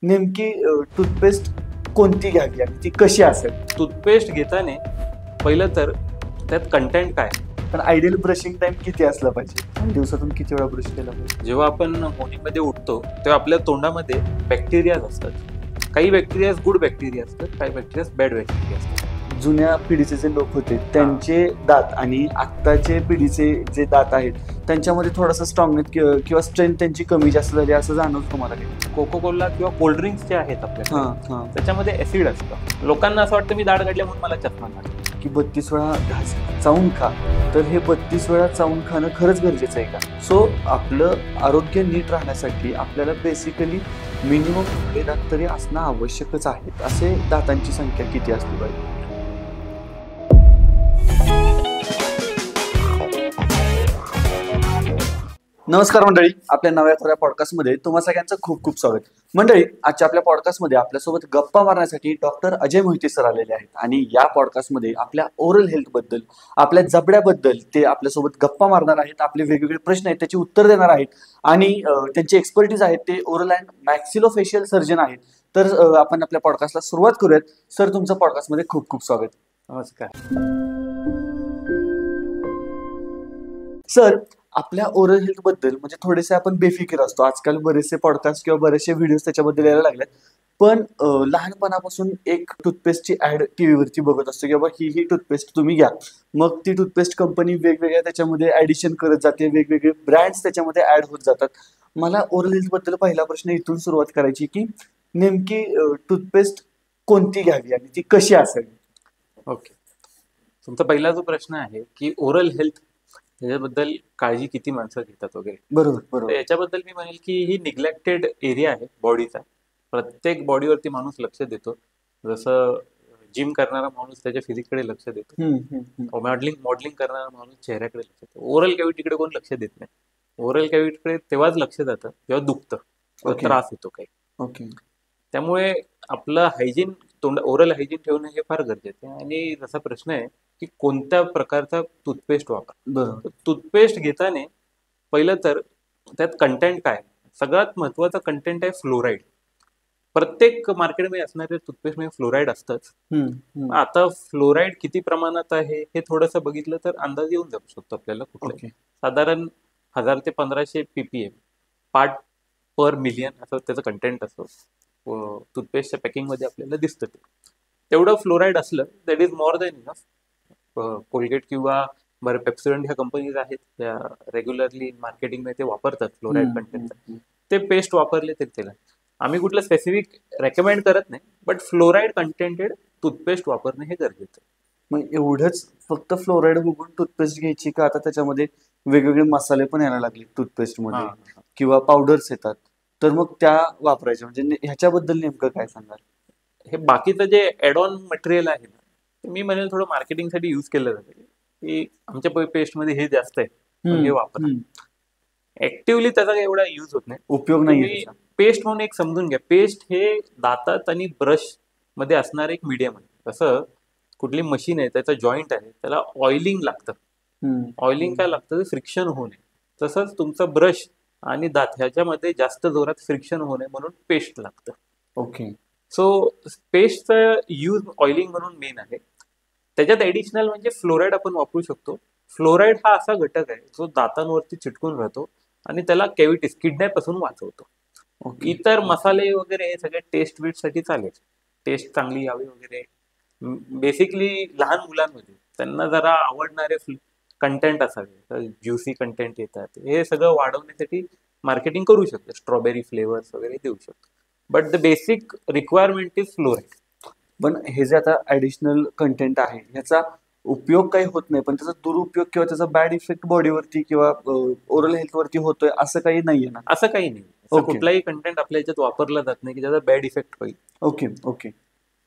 नेमकी टूथपेस्ट कोणती घ्यावी आणि ती कशी असेल? टूथपेस्ट घेताना पहिलं तर त्यात कंटेंट काय. पण आयडियल ब्रशिंग टाइम किती असला पाहिजे आणि दिवसातून किती वेळा ब्रश केला पाहिजे? जेव्हा आपण मॉर्निंगमध्ये उठतो तेव्हा आपल्या तोंडामध्ये बॅक्टेरियाज असतात. काही बॅक्टेरियाज गुड बॅक्टेरिया असतात, काही बॅक्टेरियाज बॅड बॅक्टेरिया असतात. जुन्या पिढीचे जे लोक होते त्यांचे दात आणि आत्ताचे पिढीचे जे दात आहेत त्यांच्यामध्ये थोडासा स्ट्रॉंगनेस किंवा स्ट्रेंथ त्यांची कमी जास्त झाली असं जाणवतं तुम्हाला काही? कोको कोला किंवा कोल्ड्रिंक्स जे आहेत आपल्याकडे हां त्याच्यामध्ये ऍसिड असतं. लोकांना असं वाटतं मी दाढ काढल्या म्हणून मला चष्मा लागला. की 32 वेळा चावून खा, तर हे 32 वेळा चावून खाणं खरंच गरजेचं आहे का? सो आपलं आरोग्य नीट राहण्यासाठी आपल्याला बेसिकली मिनिमम दात तरी असणं आवश्यकच आहे. असे दातांची संख्या किती असली पाहिजे? नमस्कार मंडळी, आपल्या नव्या थोड्या पॉडकास्टमध्ये तुम्हा सगळ्यांचं खूप खूप स्वागत. मंडळी, आजच्या आपल्या पॉडकास्टमध्ये आपल्यासोबत गप्पा मारण्यासाठी डॉक्टर अजय मोहिते सर आलेले आहेत आणि या पॉडकास्टमध्ये आपल्या ओरल हेल्थ बद्दल, आपल्या जबड्याबद्दल ते आपल्यासोबत गप्पा मारणार आहेत. आपले वेगवेगळे प्रश्न आहेत त्याची उत्तर देणार आहेत आणि त्यांची एक्सपर्टीज आहेत. ते ओरल अँड मॅक्सिलोफेशियल सर्जन आहेत. तर आपण आपल्या पॉडकास्टला सुरुवात करूयात. सर, तुमचं पॉडकास्टमध्ये खूप खूप स्वागत. नमस्कार सर, आपल्या ओरल हेल्थ बद्दल म्हणजे थोडेसे आपण बेफिकीर असतो. आजकाल बरेचसे पॉडकास्ट किंवा बरेचसे व्हिडिओ त्याच्याबद्दल यायला लागलेत. पण लहानपणापासून एक टूथपेस्टची ऍड टीव्हीवरती बघत असतो की बाबा ही टूथपेस्ट तुम्ही घ्या. मग ती टूथपेस्ट कंपनी वेगवेगळ्या त्याच्यामध्ये ऍडिशन करत जाते, वेगवेगळे ब्रँड्स त्याच्यामध्ये ऍड होत जातात. मला ओरल हेल्थ बद्दल पहिला प्रश्न इथून सुरुवात करायची की नेमकी टूथपेस्ट कोणती घ्यावी आणि ती कशी असावी? ओके, तुमचा पहिला जो प्रश्न आहे की ओरल हेल्थ याच्याबद्दल काळजी किती माणसं घेतात वगैरे, बरोबर तर बरोबर. याच्याबद्दल मी म्हणेल की ही निग्लेक्टेड एरिया आहे बॉडीचा. प्रत्येक बॉडीवरती माणूस लक्ष देतो. जसं जिम करणारा माणूस त्याच्या फिजिककडे लक्ष देतो, मॉडेलिंग करणारा माणूस चेहऱ्याकडे लक्ष देतो. ओरल कॅव्हिटीकडे कोण लक्ष देत नाही. ओरल कॅव्हिटीकडे तेव्हाच लक्ष जातं जेव्हा दुखतं किंवा ओके त्रास होतो काही. ओके. त्यामुळे आपलं हायजीन, ओरल हायजीन ठेवणं हे फार गरजेचं आहे. आणि जसा प्रश्न आहे की कोणत्या प्रकारचा टूथपेस्ट वापर, बरोबर. तर टूथपेस्ट घेताना पहिलं तर त्यात कंटेंट काय. सगळ्यात महत्वाचा कंटेंट आहे फ्लोराईड. प्रत्येक मार्केटमध्ये असणारे टूथपेस्टमध्ये फ्लोराईड असतंच. आता फ्लोराईड किती प्रमाणात आहे हे थोडंसं बघितलं तर अंदाज येऊन जाऊ शकतो आपल्याला. कुठले ओके. साधारण 1000 ते 1500 ppm पार्ट पर मिलियन असं त्याचं कंटेंट असतं. टूथपेस्टच्या पॅकिंगमध्ये आपल्याला दिसतं ते. तेवढं फ्लोराईड असलं that is more than enough. Colgate किंवा बरं पेप्सोडंट ह्या कंपनीज आहेत त्या रेग्युलरली मार्केटिंगमध्ये ते वापरतात फ्लोराईड कंटेंट. ते पेस्ट वापरले तरी त्याला आम्ही कुठलं स्पेसिफिक रेकमेंड करत नाही, बट फ्लोराईड कंटेंटेड टूथपेस्ट वापरणे हे गरजेचं आहे. मग एवढंच फक्त फ्लोराईड बघून टूथपेस्ट घ्यायची का? आता त्याच्यामध्ये वेगवेगळे मसाले पण यायला लागले टूथपेस्ट मध्ये किंवा पावडर्स येतात, तर मग त्या वापरायच्या म्हणजे ह्याच्याबद्दल नेमकं काय सांगाल? हे बाकीचं जे ऍड ऑन मटेरियल आहे ना, ते मी म्हणेल थोडं मार्केटिंगसाठी यूज केलं जातं की आमच्या पेस्टमध्ये हे जास्त आहे हे वापरा. ऍक्टिव्हली त्याचा एवढा यूज होत नाही, उपयोग नाही. पेस्ट म्हणून एक समजून घ्या. पेस्ट हे दातात आणि ब्रश मध्ये असणार एक मीडियम आहे. तसं कुठली मशीन आहे त्याचा जॉईंट आहे त्याला ऑइलिंग लागतं. ऑइलिंग काय लागतं? फ्रिक्शन होऊ नये. तसंच तुमचा ब्रश आणि दात ह्याच्यामध्ये जास्त जोरात फ्रिक्शन होऊ नये म्हणून पेस्ट लागतं. ओके. सो पेस्टचा यूज ऑइलिंग म्हणून मेन आहे. त्याच्यात ऍडिशनल म्हणजे फ्लोराईड आपण वापरू शकतो. फ्लोराईड हा असा घटक आहे जो दातांवरती चिटकून राहतो आणि त्याला कॅव्हिटीज किडण्यापासून वाचवतो. इतर मसाले वगैरे हे सगळे टेस्ट बीट साठी चालेल, टेस्ट चांगली यावी वगैरे. बेसिकली लहान मुलांमध्ये त्यांना जरा आवडणारे कंटेंट असावे, ज्युसी कंटेंट येतात, हे सगळं वाढवण्यासाठी मार्केटिंग करू शकतो. स्ट्रॉबेरी फ्लेवर्स वगैरे देऊ शकतो, but the basic requirement is fluoride. पण हे जे आता ऍडिशनल कंटेंट आहे ह्याचा उपयोग काही होत नाही, पण त्याचा दुरुपयोग किंवा त्याचा बॅड इफेक्ट बॉडीवरती किंवा ओरल हेल्थ वरती होतोय असं काही नाहीये ना? असं काही नाही. कुठलाही कंटेंट आपल्या याच्यात वापरला जात नाही की त्याचा बॅड इफेक्ट होईल. Okay okay.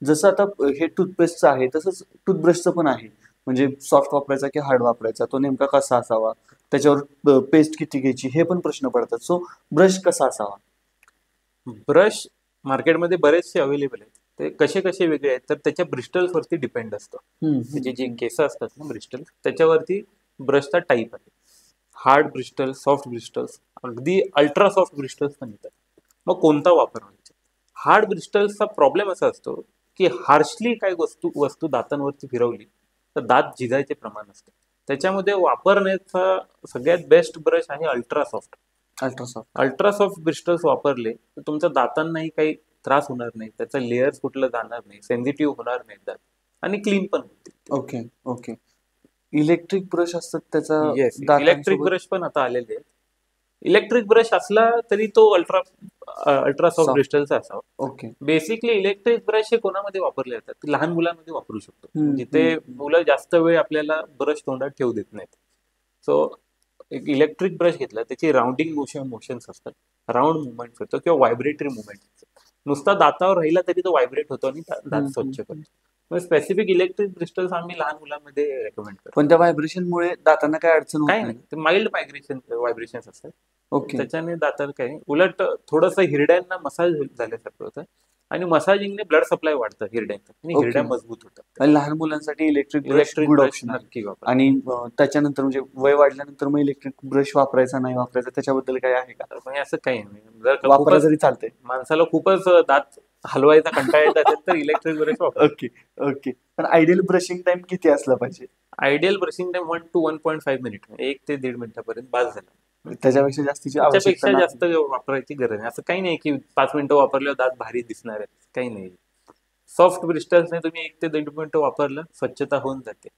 जसं आता हे टूथपेस्टचं आहे तसंच टूथब्रशचं पण आहे. म्हणजे सॉफ्ट वापरायचा की हार्ड वापरायचा, तो नेमका कसा असावा, त्याच्यावर पेस्ट किती घ्यायची हे पण प्रश्न पडतात. सो ब्रश कसा असावा? ब्रश मार्केटमध्ये बरेचसे अवेलेबल आहेत. ते कसे कसे वेगळे आहेत तर त्याच्या ब्रिस्टल्स वरती डिपेंड असतं. त्याचे जे केस असतात ना ब्रिस्टल, त्याच्यावरती ब्रशचा टाईप आहे. हार्ड ब्रिस्टल, सॉफ्ट ब्रिस्टल्स, अगदी अल्ट्रा सॉफ्ट ब्रिस्टल्स पण येतात. मग कोणता वापरायचा? हार्ड ब्रिस्टल्सचा प्रॉब्लेम असा असतो की हार्शली काही वस्तू वस्तू दातांवरती फिरवली तर दात झिजायचे प्रमाण असते. त्याच्यामध्ये वापरण्याचा सगळ्यात बेस्ट ब्रश आहे अल्ट्रासॉफ्ट. अल्ट्रासॉफ्ट. अल्ट्रासॉफ्ट ब्रिस्टल्स वापरले तर तुमच्या दातांनाही काही त्रास होणार नाही, त्याचा लेयर्स कुठलं जाणार नाही, सेन्सिटिव्ह होणार नाही दात, आणि क्लीन पण होतील. Okay okay. इलेक्ट्रिक ब्रश असतात त्याचा येस, इलेक्ट्रिक दातांसोबत. ब्रश पण आता आलेले आहेत. इलेक्ट्रिक ब्रश असला तरी तो अल्ट्रासॉफ्ट Soft. ब्रिस्टलचा असावा. ओके. बेसिकली इलेक्ट्रिक ब्रश हे कोणामध्ये वापरले जातात, ते लहान मुलांमध्ये वापरू शकतो, हम्म, जिथे हम्म. मुलं जास्त वेळ आपल्याला ब्रश तोंडात ठेवू देत नाहीत. सो एक इलेक्ट्रिक ब्रश घेतला, त्याची राउंडिंग मोशन्स असतात, राऊंड मुवमेंट करतो किंवा व्हायब्रेटरी मुवमेंट. नुसता दातावर राहिला तरी तो व्हायब्रेट होतो आणि दात स्वच्छ करतो. स्पेसिफिक इलेक्ट्रिक ब्रिस्टल्स आम्ही लहान मुलांमध्ये रेकमेंड करतो. पण त्या व्हायब्रेशनमुळे दातांना काय अडचण होत काय नाही? नाही, ते माइल्ड व्हायब्रेशन्स असतात, ओके. त्याच्याने दाताला काही नाही. उलट थोडंसं हिरड्यांना मसाज झाल्यासारखं होतं, आणि मसाजिंगने ब्लड सप्लाय वाढतं हिरड्यांचं आणि ओके. हिरड्या मजबूत होतात. आणि लहान मुलांसाठी electric brush electric good brush option आहे. नक्की वापरा. आणि त्याच्यानंतर म्हणजे वय वाढल्यानंतर मग इलेक्ट्रिक ब्रश वापरायचा नाही वापरायचा त्याच्याबद्दल काय आहे का? तर म्हणजे असं काही नाही, जर का वापरला खूपच तरी चालतंय. माणसाला खूपच दात हलवायचा कंटाळा येत असेल तर इलेक्ट्रिक ब्रश वापरा. Okay okay. पण आयडियल ब्रशिंग टाइम किती असला पाहिजे? Ideal brushing time 1 to 1.5 minute, 1 ते 1.5 मिनिटापर्यंत बास झाला. त्याच्यापेक्षा जास्तीची आवश्यकता त्याच्यापेक्षा नाही. जास्त वापरायची गरज नाही. असं काही नाही की 5 मिनिटं वापरल्यावर दात भारी दिसणार आहेत, काही नाही. सॉफ्ट ब्रिस्टल्सने तुम्ही 1 ते 1.5 मिनिटं वापरलं, स्वच्छता होऊन जाते.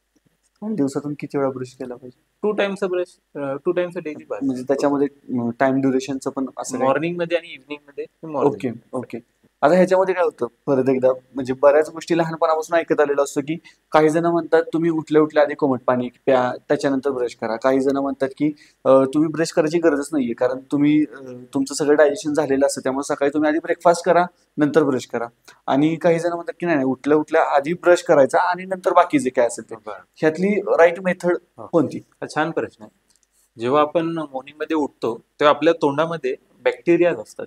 आणि दिवसातून किती वेळा ब्रश केला पाहिजे? 2 टाइम्स ब्रश, 2 टाइम्स डेली बास. म्हणजे त्याच्यामध्ये टाइम ड्युरेशनचं पण असं काही? मॉर्निंग मध्ये आणि इव्हनिंग मध्ये. Okay okay. आता ह्याच्यामध्ये काय होतं परत एकदा, म्हणजे बऱ्याच गोष्टी लहानपणापासून ऐकत आलेलो असतो की काही जण म्हणतात तुम्ही उठल्या उठल्या आधी कोमट पाणी प्या, त्याच्यानंतर ब्रश करा. काही जण म्हणतात की तुम्ही ब्रश करायची गरजच नाहीये, कारण तुम्ही तुमचं सगळं डायजेशन झालेलं असतं, त्यामुळे सकाळी तुम्ही आधी ब्रेकफास्ट करा, नंतर ब्रश करा. आणि काही जण म्हणतात की नाही, उठल्या उठल्या आधी ब्रश करायचा आणि नंतर बाकी जे काय असेल ते. ह्यातली राईट मेथड कोणती? छान प्रश्न आहे. जेव्हा आपण मॉर्निंग मध्ये उठतो तेव्हा आपल्या तोंडामध्ये बॅक्टेरिया असतात.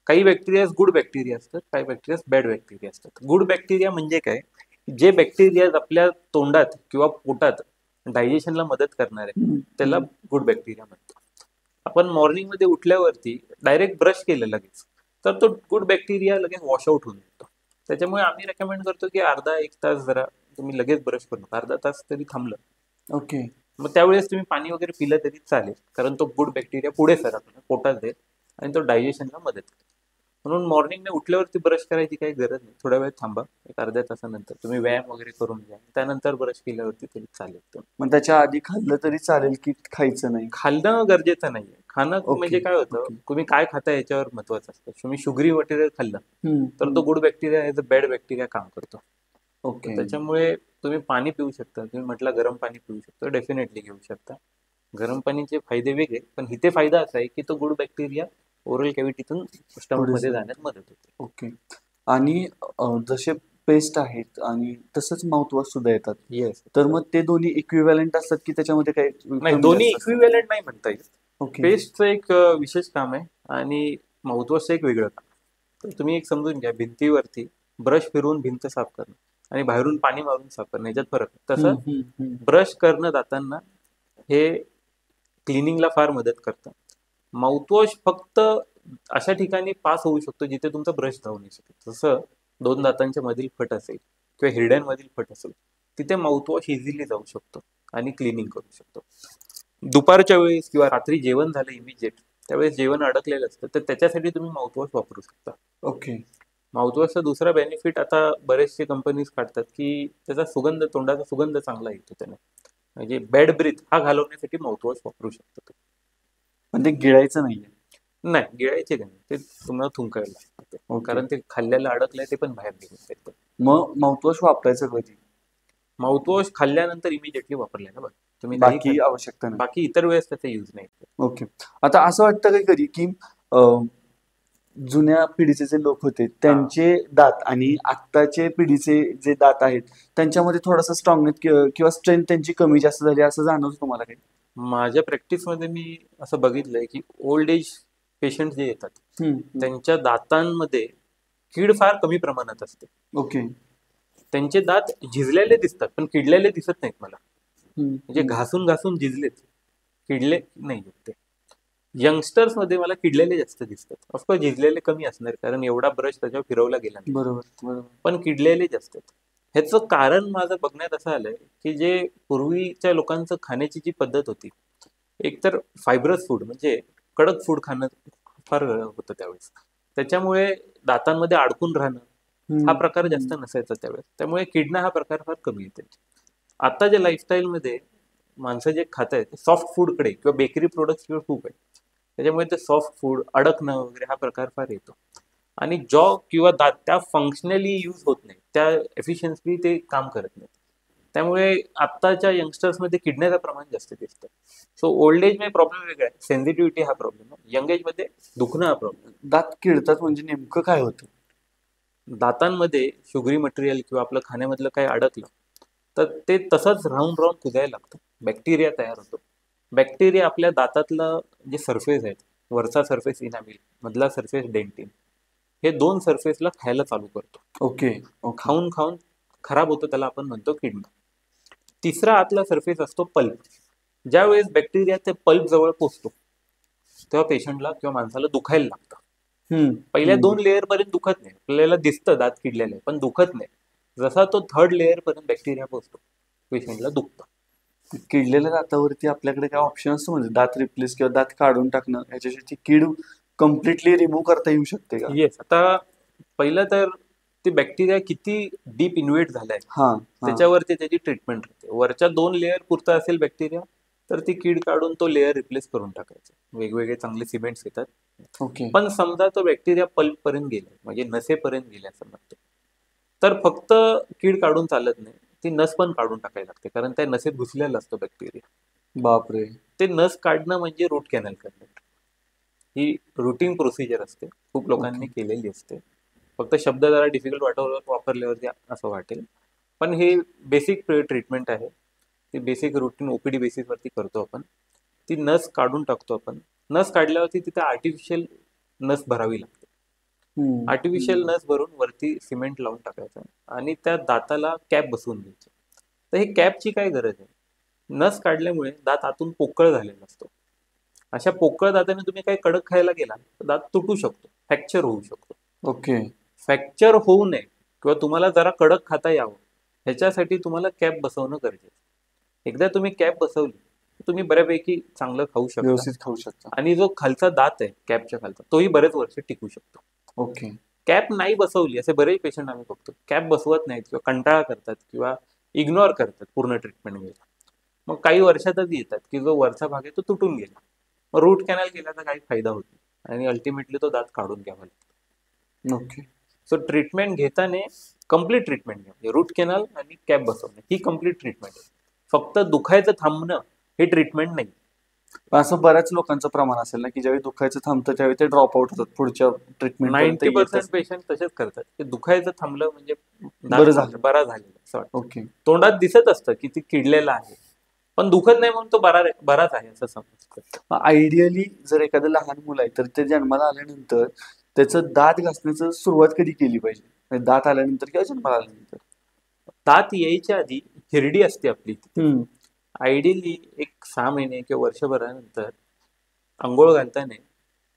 काही बॅक्टेरिया गुड बॅक्टेरिया असतात, काही बॅक्टेरिया बॅड बॅक्टेरिया असतात. गुड बॅक्टेरिया म्हणजे काय, जे बॅक्टेरिया आपल्या तोंडात किंवा पोटात डायजेशनला मदत करणार आहे त्याला गुड बॅक्टेरिया म्हणतो. आपण मॉर्निंग मध्ये उठल्यावरती डायरेक्ट ब्रश केलं लगेच तर तो गुड बॅक्टेरिया लगेच वॉश आउट होऊन येतो. त्याच्यामुळे आम्ही रेकमेंड करतो की अर्धा 1 तास जरा तुम्ही लगेच ब्रश करू, अर्धा तास तरी थांबलं. ओके. मग त्यावेळेस तुम्ही पाणी वगैरे पिलं तरी चालेल, कारण तो गुड बॅक्टेरिया पुढे सरकतो, पोटात जाईल आणि तो डायजेशनला मदत करतो. म्हणून मॉर्निंगने उठल्यावरती ब्रश करायची काही गरज नाही, थोड्या वेळ थांबा, एक अर्ध्या तासानंतर तुम्ही व्यायाम वगैरे करून घ्या, त्यानंतर ब्रश केल्यावरती तरी चालेल. मग त्याच्या आधी खाल्लं तरी चालेल की खायचं नाही? खाल्लं गरजेचं नाहीये. खाणं म्हणजे काय होतं, तुम्ही काय खाता याच्यावर महत्वाचं असतं. तुम्ही शुगरी मटेरियल खाल्लं तर तो good bacteria as a bad bacteria काम करतो. ओके. त्याच्यामुळे तुम्ही पाणी पिऊ शकता, तुम्ही म्हटलं गरम पाणी पिऊ शकता, डेफिनेटली घेऊ शकता. गरम पाणीचे फायदे वेगळे, पण इथे फायदा असा आहे की तो गुड बॅक्टेरिया ओरल कॅव्हिटीतून स्टमक मध्ये जाण्यात मदत होते. ओके. आणि जसे पेस्ट आहेत आणि तसंच माउथवॉश सुद्धा येतात. येस. तर मग ते दोन्ही इक्विव्हॅलंट असतात की त्याच्यामध्ये काही नाही, दोन्ही इक्विव्हॅलंट नाही म्हणता येत. ओके. पेस्टचं एक विशेष काम आहे आणि माउथवॉशचं एक वेगळं काम. तर तुम्ही एक समजून घ्या, भिंतीवरती ब्रश फिरवून भिंत साफ करणं आणि बाहेरून पाणी मारून साफ करणं याच्यात फरक आहे. तसं ब्रश करणं दातांना हे क्लिनिंगला फार मदत करतं. माउथवॉश फक्त अशा ठिकाणी पास होऊ शकतो जिथे तुमचा ब्रश जाऊ नाही शकतो. जसं 2 दातांच्या मधील फट असेल किंवा हिरड्यांमधील फट असेल, तिथे माउथवॉश इझिली जाऊ शकतो आणि क्लिनिंग करू शकतो. दुपारच्या वेळेस किंवा रात्री जेवण झालं इमिजिएट, त्यावेळेस जेवण अडकलेलं असतं, तर त्याच्यासाठी तुम्ही माउथवॉश वापरू शकता. ओके. माउथवॉशचा दुसरा बेनिफिट आता बरेचसे कंपनीज काढतात की त्याचा सुगंध, तोंडाचा सुगंध चांगला येतो त्याने. म्हणजे बॅड ब्रीथ हा घालवण्यासाठी माउथवॉश वापरू शकतो. पण ते गिळायचं नाहीये? नाही, गिळायचे नाही, ते तुम्हाला थुंकायला लागतं, कारण ते खाल्ल्याला अडकलंय ते पण बाहेर निघून येतं. मग माउथवॉश वापरायचं कधी? माउथवॉश खाल्ल्यानंतर इमिजिएटली वापरलाय ना, तुम्ही बाकी आवश्यकता नाही? बाकी इतर वेळेस त्याचा यूज नाही. ओके. आता असं वाटतं काही कधी की जुन्या पिढीचे जे लोक होते त्यांचे दात आणि आत्ताचे पिढीचे जे दात आहेत त्यांच्यामध्ये थोडासा स्ट्रॉंगनेस किंवा स्ट्रेंथ त्यांची कमी जास्त झाली असं जाणवतं तुम्हाला काही? माझ्या प्रॅक्टिसमध्ये मी असं बघितलंय की ओल्ड एज पेशंट जे येतात त्यांच्या दातांमध्ये कीड फार कमी प्रमाणात असते. ओके. त्यांचे दात झिजलेले दिसतात पण किडलेले दिसत नाहीत मला. म्हणजे घासून घासून झिजलेत, किडले नाही ते. यंगस्टर्स मध्ये मला किडलेले जास्त दिसतात. ऑफकोर्स झिजलेले कमी असणार, कारण एवढा ब्रश त्याच्यावर फिरवला गेला नाही. बरोबर बरोबर. पण किडलेले जास्त आहेत. ह्याचं कारण माझं बघण्यात असं आलंय की जे पूर्वीच्या लोकांचं खाण्याची जी पद्धत होती, एकतर फायब्रस फूड म्हणजे कडक फूड खाणं फार होतं त्यावेळेस. त्याच्यामुळे दातांमध्ये अडकून राहणं हा प्रकार जास्त नसायचा त्यावेळेस. त्यामुळे किडणं हा प्रकार फार कमी येते. आता जे लाईफस्टाईलमध्ये माणसं जे खात आहेत सॉफ्ट फूडकडे किंवा बेकरी प्रोडक्ट्सकडे खूप आहे. त्याच्यामुळे ते सॉफ्ट फूड अडकणं वगैरे हा प्रकार फार येतो. आणि जॉ किंवा दात त्या फंक्शनली यूज होत नाही, त्या एफिशियन्सली ते काम करत नाही. त्यामुळे आत्ताच्या यंगस्टर्समध्ये किडण्याचं प्रमाण जास्त दिसतं. सो ओल्ड एज मध्ये प्रॉब्लेम वेगळा आहे, सेन्सिटिव्हिटी हा प्रॉब्लेम आहे. यंग एज मध्ये दुखणं हा प्रॉब्लेम. दात किडतात म्हणजे नेमकं काय होतं? दातांमध्ये शुगरी मटेरियल किंवा आपलं खाण्यामधलं काही अडकलं तर ते तसंच राहून राहून कुजायला लागतं, बॅक्टेरिया तयार होतो. बॅक्टेरिया आपल्या दातातलं जे सरफेस आहेत, वरचा सरफेस इनामिल, मधला सरफेस डेंटिन, हे दोन सरफेसला खायला चालू करतो. ओके. खाऊन खाऊन खराब होतं, त्याला आपण म्हणतो किडणं. तिसरा आतला सरफेस असतो पल्प. ज्यावेळेस बॅक्टेरिया त्या पल्प जवळ पोचतो तेव्हा पेशंटला किंवा माणसाला दुखायला लागतं. पहिल्या 2 लेअर पर्यंत दुखत नाही, आपल्याला दिसतं दात किडलेलं आहे पण दुखत नाही. जसा तो 3rd लेअर पर्यंत बॅक्टेरिया पोचतो पेशंटला दुखतं. किडलेल्या दातावरती आपल्याकडे काय ऑप्शन असतो म्हणजे दात रिप्लेस किंवा दात काढून टाकणं, याच्यासाठी कीड कम्प्लिटली रिमूव्ह करता येऊ शकते का? येस. आता पहिलं तर ते बॅक्टेरिया किती डीप इन्व्हेट झालाय त्याच्यावरती त्याची ट्रीटमेंट राहते. वरच्या 2 लेअर पुरता असेल बॅक्टेरिया तर ती कीड काढून तो लेअर रिप्लेस करून टाकायचा. वेगवेगळे चांगले सिमेंट्स येतात. ओके. पण समजा तो बॅक्टेरिया पल्प पर्यंत गेला म्हणजे नसेपर्यंत गेला समजतो, तर फक्त कीड काढून चालत नाही, ती नस पण काढून टाकायला लागते, कारण त्या नसेत घुसलेला असतो बॅक्टेरिया. बापरे. ते नस काढणं म्हणजे रूट कॅनल करणं. ही रुटीन प्रोसिजर असते, खूप लोकांनी केलेली असते. फक्त शब्द जरा डिफिकल्ट वापरल्यावरती असं वाटेल, पण हे बेसिक ट्रीटमेंट आहे. ती बेसिक रुटीन ओपीडी बेसिसवरती करतो आपण. ती नस काढून टाकतो आपण. नस काढल्यावरती तिथे आर्टिफिशियल नस भरावी लागते. आर्टिफिशियल नस भरून वरती सिमेंट लावून टाकायचं आणि त्या दाताला कॅप बसवून द्यायची. तर हे कॅपची काय गरज आहे? नस काढल्यामुळे दात आतून पोकळ झालेला असतो. अशा पोकळ दाताने तुम्ही काही कडक खायला गेला तर दात तुटू शकतो, फ्रॅक्चर होऊ शकतो. ओके. फ्रॅक्चर होऊ नये किंवा तुम्हाला जरा कडक खाता यावं ह्याच्यासाठी तुम्हाला कॅप बसवणं गरजेचं. एकदा तुम्ही कॅप बसवली तुम्ही बऱ्यापैकी चांगलं खाऊ शकता, व्यवस्थित खाऊ शकता. आणि जो खालचा दात आहे कॅपच्या खालचा तोही बरेच वर्ष टिकू शकतो. ओके. कॅप नाही बसवली असे बरेच पेशंट आम्ही बघतो, कॅप बसवत नाहीत किंवा कंटाळा करतात किंवा इग्नोर करतात पूर्ण ट्रीटमेंट घ्यायला. मग काही वर्षातच येतात की जो वरचा भाग आहे तो तुटून गेला, मग रूट कॅनल केल्याचा काही फायदा होत नाही आणि अल्टिमेटली तो दात काढून घ्यावा लागतो. ओके. सो ट्रीटमेंट घेताना कम्प्लीट ट्रीटमेंट घ्या. रूट कॅनल आणि कॅप बसवणे ही कम्प्लीट ट्रीटमेंट आहे. फक्त दुखायचं थांबणं हे ट्रीटमेंट नाही. असं बऱ्याच लोकांचं प्रमाण असेल ना की ज्यावेळी दुखायचं थांबतं त्यावेळी ते ड्रॉप आउट होतात पुढच्या ट्रीटमेंट. 90% पेशंट तसेच करतात. ते दुखायचं थांबलं म्हणजे बरं झालं. बरा झालेला असं वाटतं. ओके. तोंडात दिसत असतं की ती किडलेला आहे पण दुखत नाही म्हणून तो बराच आहे असं समजतं. आयडियली जर एखादं लहान मुलं आहे तर ते जन्माला आल्यानंतर त्याचं दात घासण्याचं सुरुवात कधी केली पाहिजे? म्हणजे दात आल्यानंतर किंवा जन्माला आल्यानंतर? दात यायच्या आधी हिरडी असते आपली. आयडियली एक 6 महिने किंवा वर्षभरानंतर आंघोळ घालताना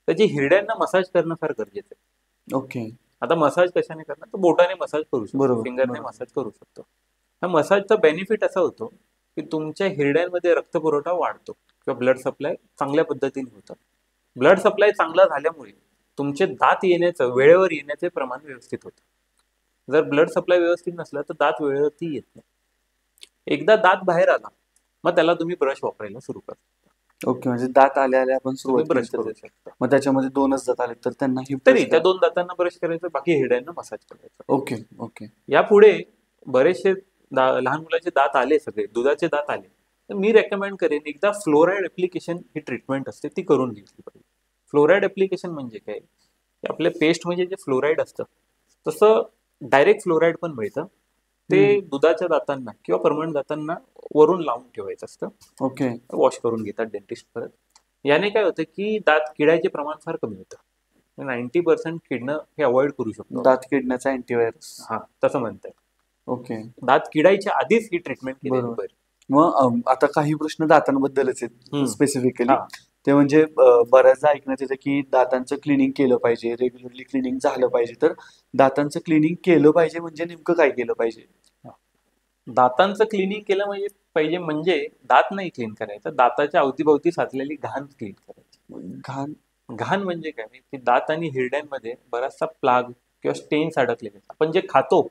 त्याची हिरड्यांना मसाज करणं फार गरजेचं आहे. ओके. आता मसाज कशाने करणार? तर बोटाने मसाज करू शकतो, फिंगरने मसाज करू शकतो. ह्या मसाजचा बेनिफिट असा होतो की तुमच्या हिरड्यांमध्ये रक्तपुरवठा वाढतो किंवा ब्लड सप्लाय चांगल्या पद्धतीने होतं. ब्लड सप्लाय चांगला झाल्यामुळे तुमचे दात येण्याचं वेळेवर येण्याचे प्रमाण व्यवस्थित होतं. जर ब्लड सप्लाय व्यवस्थित नसला तर दात वेळेवरती येत नाही. एकदा दात बाहेर आला मग त्याला तुम्ही ब्रश वापरायला सुरू करा. ओके. म्हणजे दात आल्या आपण सुरुवात ब्रश करू शकता. मग त्याच्यामध्ये 2च दात आले तर त्यांना तरी त्या 2 दातांना ब्रश करायचं, बाकी हिरड्यांना मसाज करायचं. ओके. ओके. यापुढे बरेचसे लहान मुलाचे दात आले, सगळे दुधाचे दात आले, तर मी रेकमेंड करेन एकदा फ्लोराईड ऍप्लिकेशन ही ट्रीटमेंट असते ती करून घेतली पाहिजे. फ्लोराईड ऍप्लिकेशन म्हणजे काय? आपले पेस्ट म्हणजे जे फ्लोराईड असतं तसं डायरेक्ट फ्लोराईड पण मिळतं. ते दुधाच्या दातांना किंवा परमनंट दातांना वरून लावून ठेवायचं असतं. ओके. वॉश करून घेतात डेंटिस्ट परत. याने काय होतं की दात किडायचे प्रमाण फार कमी होतं. 90% किडणं हे अवॉइड करू शकतो. दात किडण्याचा अँटीव्हायरस. तसं म्हणतात. ओके. दात किडायच्या आधीच ही ट्रीटमेंट केली बरं. मग आता काही प्रश्न दातांबद्दलच आहेत स्पेसिफिकली. ते म्हणजे बऱ्याचदा ऐकण्यात येतं की दातांचं क्लिनिंग केलं पाहिजे, रेग्युलरली क्लिनिंग झालं पाहिजे. तर दातांचं क्लिनिंग केलं पाहिजे म्हणजे नेमकं काय केलं पाहिजे? दातांचं क्लिनिंग केलं म्हणजे दात नाही क्लीन करायचं, दाताच्या अवतीभोवती साचलेली घाण क्लीन करायची. घाण. घाण म्हणजे काय की दात आणि हिरड्यांमध्ये बराचसा प्लाग किंवा स्टेन्स अडकलेले असतात. आपण जे खातो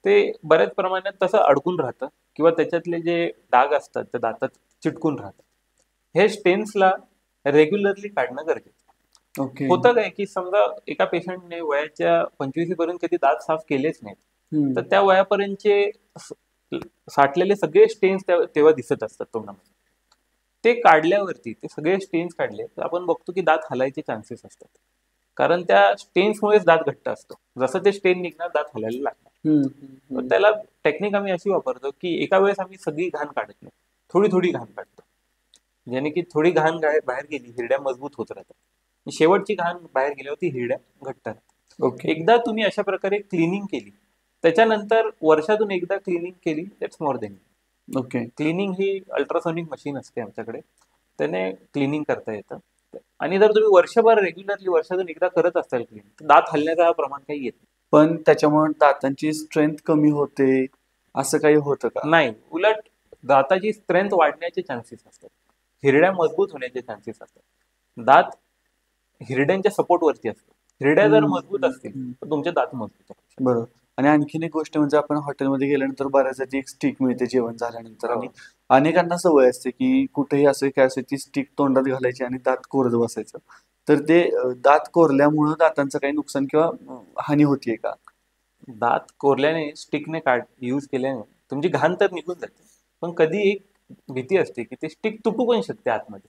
ते बऱ्याच प्रमाणात तसं अडकून राहतं किंवा त्याच्यातले जे डाग असतात त्या दातात चिटकून राहतात. हे स्टेन्सला रेग्युलरली काढणं गरजेचं. ओके. होतं काय की समजा एका पेशंटने वयाच्या 25 पर्यंत कधी दात साफ केलेच नाहीत, तर त्या वयापर्यंतचे साठलेले सगळे स्टेन्स तेव्हा दिसत असतात तोंडामध्ये. ते काढल्यावरती ते सगळे स्टेन्स काढले तर आपण बघतो की दात हलायचे चान्सेस असतात, कारण त्या स्टेन्समुळेच दात घट्ट असतो. जसं ते स्टेन निघणार दात हलायला लागणार. तर त्याला टेक्निक आम्ही अशी वापरतो की एका वेळेस आम्ही सगळी घाण काढत नाही, थोडी थोडी घाण काढतो, ज्याने की थोडी घाण बाहेर गेली हिरड्या मजबूत होत राहतात, शेवटची घाण बाहेर गेल्यावरती हिरड्या घट्ट राहतात. ओके. एकदा तुम्ही अशा प्रकारे क्लिनिंग केली, त्याच्यानंतर वर्षातून एकदा क्लिनिंग केली, that's more than. Okay. Cleaning he ultrasonic machine असते आमच्याकडे, त्याने क्लिनिंग करता येतं. आणि जर तुम्ही वर्षभर रेग्युलरली वर्षातून एकदा करत असाल क्लिनिंग, तर दात हलण्याचं प्रमाण काही येत पण त्याच्यामुळे दातांची स्ट्रेंथ कमी होते असं काही होतं का? नाही. उलट दाताची स्ट्रेंथ वाढण्याचे चान्सेस असतात, हिरड्या मजबूत होण्याचे चान्सेस असतात. दात हिरड्यांच्या सपोर्टवरती असतात. हिरड्या जर मजबूत असतील तर तुमचे दात मजबूत होतात. बरोबर. आणि आणखीन एक गोष्ट म्हणजे आपण हॉटेलमध्ये गेल्यानंतर बऱ्याचदा एक स्टिक मिळते जेवण झाल्यानंतर, आणि अनेकांना सवय असते की कुठेही असं काय असेल ती स्टिक तोंडात घालायची आणि दात कोरत बसायचं. तर ते दात कोरल्यामुळं दातांचं काही नुकसान किंवा हानी होतीये का? दात कोरल्याने स्टिकने यूज केल्याने तुमची घाण तर निघून जाते, पण कधी एक भीती असते की ते स्टिक तुटू पण शकते आतमध्ये.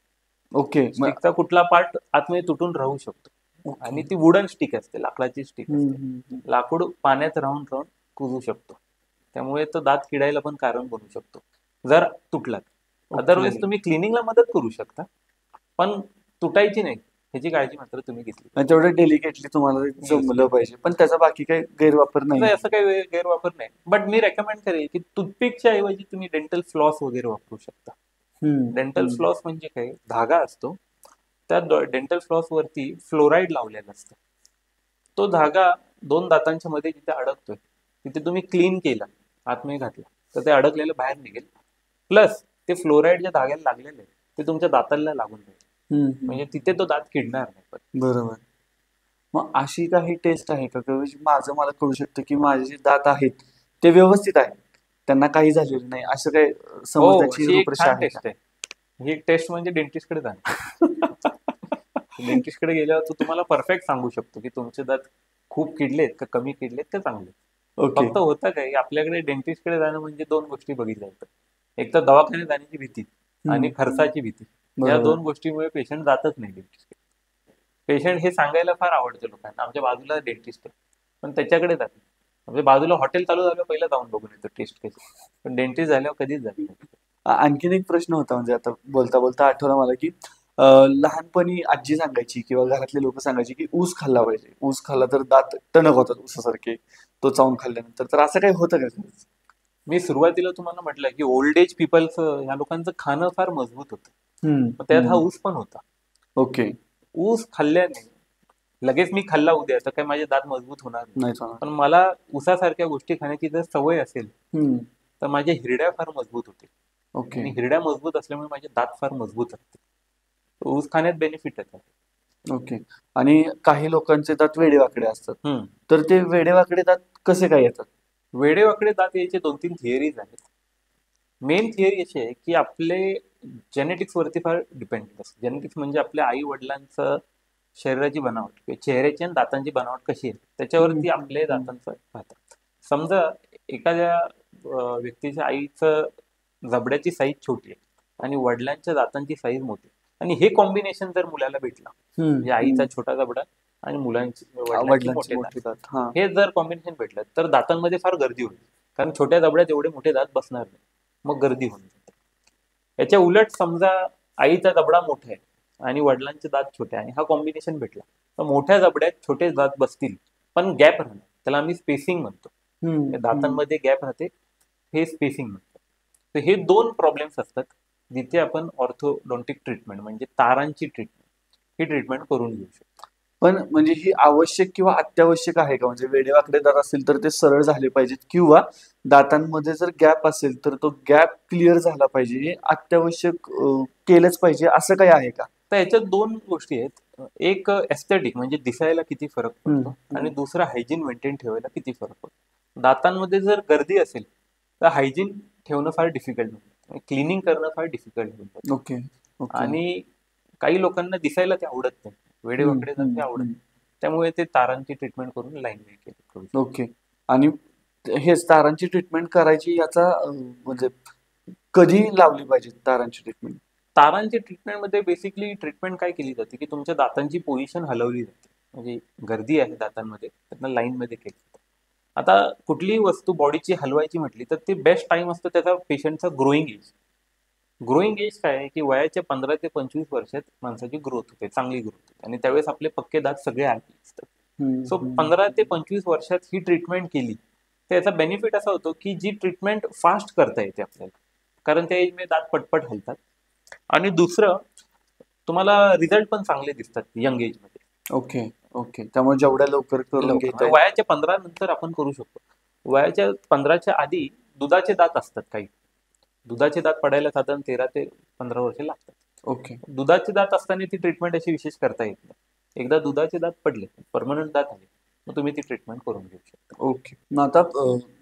ओके. स्टिकचा कुठला पार्ट आतमध्ये तुटून राहू शकतो. आणि ती वुडन स्टिक असते, लाकडाची स्टिक असते. लाकूड पाण्यात राहून राहून कुजू शकतो, त्यामुळे तो दात किडायला पण कारण बनू शकतो जर तुटला. अदरवाईज तुम्ही क्लिनिंगला मदत करू शकता, पण तुटायची नाही ह्याची काळजी मात्र तुम्ही घेतली. तेवढं डेलिकेटली तुम्हाला जमलं पाहिजे, पण त्याचा बाकी काही गैरवापर नाही. असं काही गैरवापर नाही, बट मी रेकमेंड करेल की टूथपिकच्या ऐवजी तुम्ही डेंटल फ्लॉस वगैरे वापरू शकता. डेंटल फ्लॉस म्हणजे काय, धागा असतो, त्या डेंटल फ्लॉस वरती फ्लोराईड लावलेला असतं. तो धागा 2 दातांच्या मध्ये जिथे अडकतोय तिथे तुम्ही क्लीन केला, आतमध्ये घातला, तर ते अडकलेलं बाहेर निघेल. प्लस ते फ्लोराईड ज्या धाग्याला लागलेलं आहे ते तुमच्या दाताला लागून जाईल, म्हणजे तिथे तो दात किडणार नाही. बरोबर. मग अशी काही टेस्ट आहे का मला कळू शकतं की माझे जे दात आहेत ते व्यवस्थित आहेत, त्यांना काही झालेलं नाही, असं काही समजण्याची रूपरेषा आहे का? ही एक टेस्ट म्हणजे डेंटिस्टकडे जाणं. डेंटिस्टकडे गेल्यावर तो तुम्हाला परफेक्ट सांगू शकतो की तुमचे दात खूप किडलेत का कमी किडलेत का चांगले. फक्त होतं काय, आपल्याकडे डेंटिस्टकडे जाणं म्हणजे 2 गोष्टी बघितल्या जातात, एक तर दवाखान्यात जाण्याची भीती आणि खर्चाची भीती. या 2 गोष्टीमुळे पेशंट जातच नाही डेंटिस्टकडे. पेशंट हे सांगायला फार आवडतं लोकांना, आमच्या बाजूला डेंटिस्ट आहे, पण त्याच्याकडे जात नाही. म्हणजे बाजूला हॉटेल चालू झालं पहिलं जाऊन बघून येतो टेस्ट कशी, पण डेंटिस्ट झाल्यावर कधीच जात नाही. आणखीन एक प्रश्न होता, म्हणजे आता बोलता बोलता आठवला मला की लहानपणी आजी सांगायची किंवा घरातले लोक सांगायची की ऊस खाल्ला पाहिजे, ऊस खाल्ला तर दात टणक होतात ऊसासारखे, तो चावून खाल्ल्यानंतर. तर असं काही होतं का? मी सुरुवातीला तुम्हाला म्हटलं की ओल्ड एज पीपलचं, या लोकांचं खाणं फार मजबूत होतं, त्यात हा ऊस पण होता. ओके. ऊस खाल्ल्याने लगेच मी खाल्ला उद्या तर काय माझे दात मजबूत होणार नाही, पण मला ऊसासारख्या गोष्टी खाण्याची जर सवय असेल तर माझ्या हिरड्या फार मजबूत होतील. ओके. आणि हिरड्या मजबूत असल्यामुळे माझे दात फार मजबूत असतील. ऊस खाण्यात बेनिफिट आहे. ओके. आणि काही लोकांचे दात वेडेवाकडे असतात, तर ते वेडेवाकडे दात कसे काय येतात? वेडेवाकडे दात यायचे 2-3 थिअरीज आहेत. मेन थिअरी अशी आहे की आपले जेनेटिक्स वरती फार डिपेंडेंट असते. जेनेटिक्स म्हणजे आपल्या आई वडिलांचं शरीराची बनावट किंवा चेहऱ्याची आणि दातांची बनावट कशी आहे त्याच्यावरती आपल्या दातांचं राहतं. समजा एखाद्या व्यक्तीच्या आईचं जबड्याची साईज छोटी आहे आणि वडिलांच्या दातांची साईज मोठी, आणि हे कॉम्बिनेशन जर मुलाला भेटला, म्हणजे आईचा छोटा जबडा आणि वडिलांची मोठे दात, हे जर कॉम्बिनेशन भेटलं तर दातांमध्ये फार गर्दी होईल, कारण छोट्या जबड्यात एवढे मोठे दात बसणार नाही, मग गर्दी होऊन जाते. याच्या उलट समजा आईचा जबडा मोठा आहे आणि वडिलांचे दात छोटे आणि हा कॉम्बिनेशन भेटला तर मोठ्या जबड्यात छोटे दात बसतील पण गॅप राहणार, त्याला आम्ही स्पेसिंग म्हणतो. दातांमध्ये गॅप राहते, हे स्पेसिंग म्हणतो. तर हे 2 प्रॉब्लेम्स असतात जिथे आपण ऑर्थोडॉन्टिक ट्रीटमेंट म्हणजे तारांची ट्रीटमेंट ही ट्रीटमेंट करून घेऊ शकतो. पण म्हणजे ही आवश्यक किंवा अत्यावश्यक आहे का? म्हणजे वेडेवाकडे दात असतील तर ते सरळ झाले पाहिजेत, किंवा दातांमध्ये जर गॅप असेल तर तो गॅप क्लिअर झाला पाहिजे, हे अत्यावश्यक केलंच पाहिजे असं काही आहे का? तर याच्यात दोन गोष्टी आहेत. एक एस्थेटिक म्हणजे दिसायला किती फरक पडतो, आणि दुसरा हायजीन मेंटेन ठेवायला किती फरक पडतो. दातांमध्ये जर गर्दी असेल तर हायजीन ठेवणं फार डिफिकल्ट होतं, क्लिनिंग करणं फार डिफिकल्ट होतं. ओके. ओके. आणि काही लोकांना दिसायला ते आवडत नाही, वेडेवाकडे दात ते आवडत नाही. त्यामुळे ते तारांची ट्रीटमेंट करून लाईन केली. ओके. आणि हेच तारांची ट्रीटमेंट करायची याचा म्हणजे कधी लावली पाहिजे तारांची ट्रीटमेंट? तारांची ट्रीटमेंटमध्ये बेसिकली ट्रीटमेंट काय केली जाते की तुमच्या दातांची पोझिशन हलवली जाते. म्हणजे गर्दी आहे दातांमध्ये, त्यांना लाईनमध्ये केली जाते. आता कुठलीही वस्तू बॉडीची हलवायची म्हटली तर ते बेस्ट टाइम असतो त्याचा पेशंटचा ग्रोईंग एज. ग्रोईंग एज काय आहे की वयाच्या 15 ते 25 वर्षात माणसाची ग्रोथ होते, चांगली ग्रोथ होते, आणि त्यावेळेस आपले पक्के दात सगळे आले असतात. सो 15 ते 25 वर्षात ही ट्रीटमेंट केली तर याचा बेनिफिट असा होतो की जी ट्रीटमेंट फास्ट करता येते आपल्याला, कारण त्या एजमध्ये दात पटपट हलतात. आणि दुसरं, तुम्हाला रिझल्ट पण चांगले दिसतात यंग एज मध्ये. ओके. ओके. त्यामुळे जेवढ्या लवकर करून घेता येईल. वयाच्या 15 नंतर आपण करू शकतो. वयाच्या 15च्या आधी दुधाचे दात असतात काही. दुधाचे दात पडायला साधारण 13 ते 15 वर्ष लागतात. ओके. दुधाचे दात असताना ती ट्रीटमेंट अशी विशेष करता येत नाही. एकदा दुधाचे दात पडले, परमनंट दात आले, मग तुम्ही ती ट्रीटमेंट करून घेऊ शकता. ओके. मग आता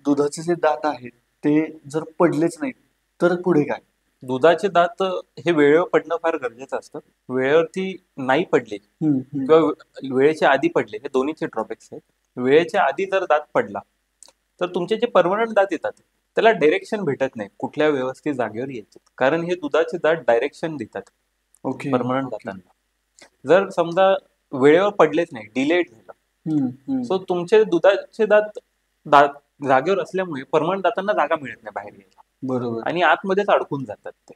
दुधाचे जे दात आहेत ते जर पडलेच नाहीत तर पुढे काय? दुधाचे दात हे वेळेवर पडणं फार गरजेचं असतं. वेळेवरती नाही पडले किंवा वेळेच्या आधी पडले, हे दोन्हीचे ड्रॉबॅक्स आहेत. वेळेच्या आधी जर दात पडला तर तुमचे जे परमनंट दात येतात त्याला डायरेक्शन भेटत नाही कुठल्या व्यवस्थित जागेवर यायचे, कारण हे दुधाचे दात डायरेक्शन देतात ओके. परमनंट दातांना. जर समजा वेळेवर पडलेच नाही, डिलेड झालं, सो तुमचे दुधाचे दात जागेवर असल्यामुळे परमनंट दातांना जागा मिळत नाही बाहेर यायला, बरोबर. आणि आतमध्येच अडकून जातात ते.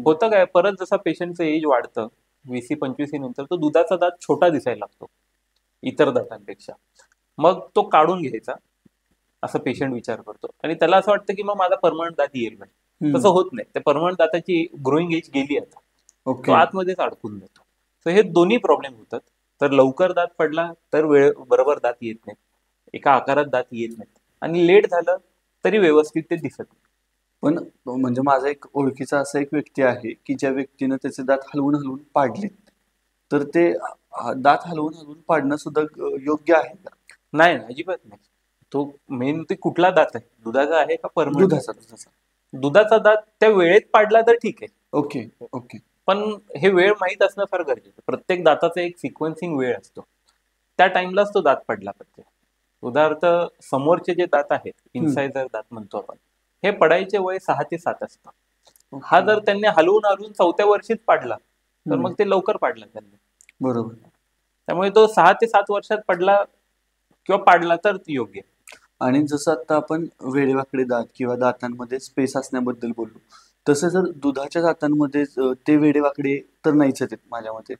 होतं काय, परत जसा पेशंटचं एज वाढतं 20-25 नंतर, तो दुधाचा दात छोटा दिसायला लागतो इतर दातांपेक्षा. मग तो काढून घ्यायचा असं पेशंट विचार करतो, आणि त्याला असं वाटतं की मग माझा परमनंट दात येईल म्हणजे. तसं होत नाही, त्या परमनंट दाताची ग्रोईंग एज गेली आता, तो आतमध्येच अडकून जातो. सो हे दोन्ही प्रॉब्लेम होतात. तर लवकर दात पडला तर वेळ बरोबर दात येत नाहीत, एका आकारात दात येत नाहीत, आणि लेट झालं तरी व्यवस्थित ते दिसत नाही. पण म्हणजे माझा एक ओळखीचा असा एक व्यक्ती आहे की ज्या व्यक्तीनं त्याचे दात हलवून हलवून पाडलेत, तर ते दात हलवून हलवून पाडणं सुद्धा योग्य आहे का? नाही, अजिबात नाही. तो मेन ते कुठला दात आहे, दुधाचा आहे का परमनंट? दुधाचा दात त्या वेळेत पाडला तर ठीक आहे. ओके. ओके. पण हे वेळ माहीत असणं फार गरजेचं. प्रत्येक दाताचा एक सिक्वेन्सिंग वेळ असतो, त्या टाइमलाच तो दात पडला पाहिजे. उदाहरणार्थ समोरचे जे दात आहेत, इन्सायझर दात म्हणतो आपण, हे पडायचे वय 6 ते 7 असतं. हा जर त्यांनी हलवून हलवून 4थ्या वर्षीच पाडला तर मग ते लवकर पाडला त्यांनी. बरोबर. त्यामुळे तो 6 ते 7 वर्षात पडला किंवा पाडला तर योग्य. आणि जसं आता आपण वेडेवाकडे दात किंवा दातांमध्ये स्पेस असण्याबद्दल बोललो, तसं जर दुधाच्या दातांमध्ये ते वेडेवाकडे तर नाहीच आहेत माझ्या मते.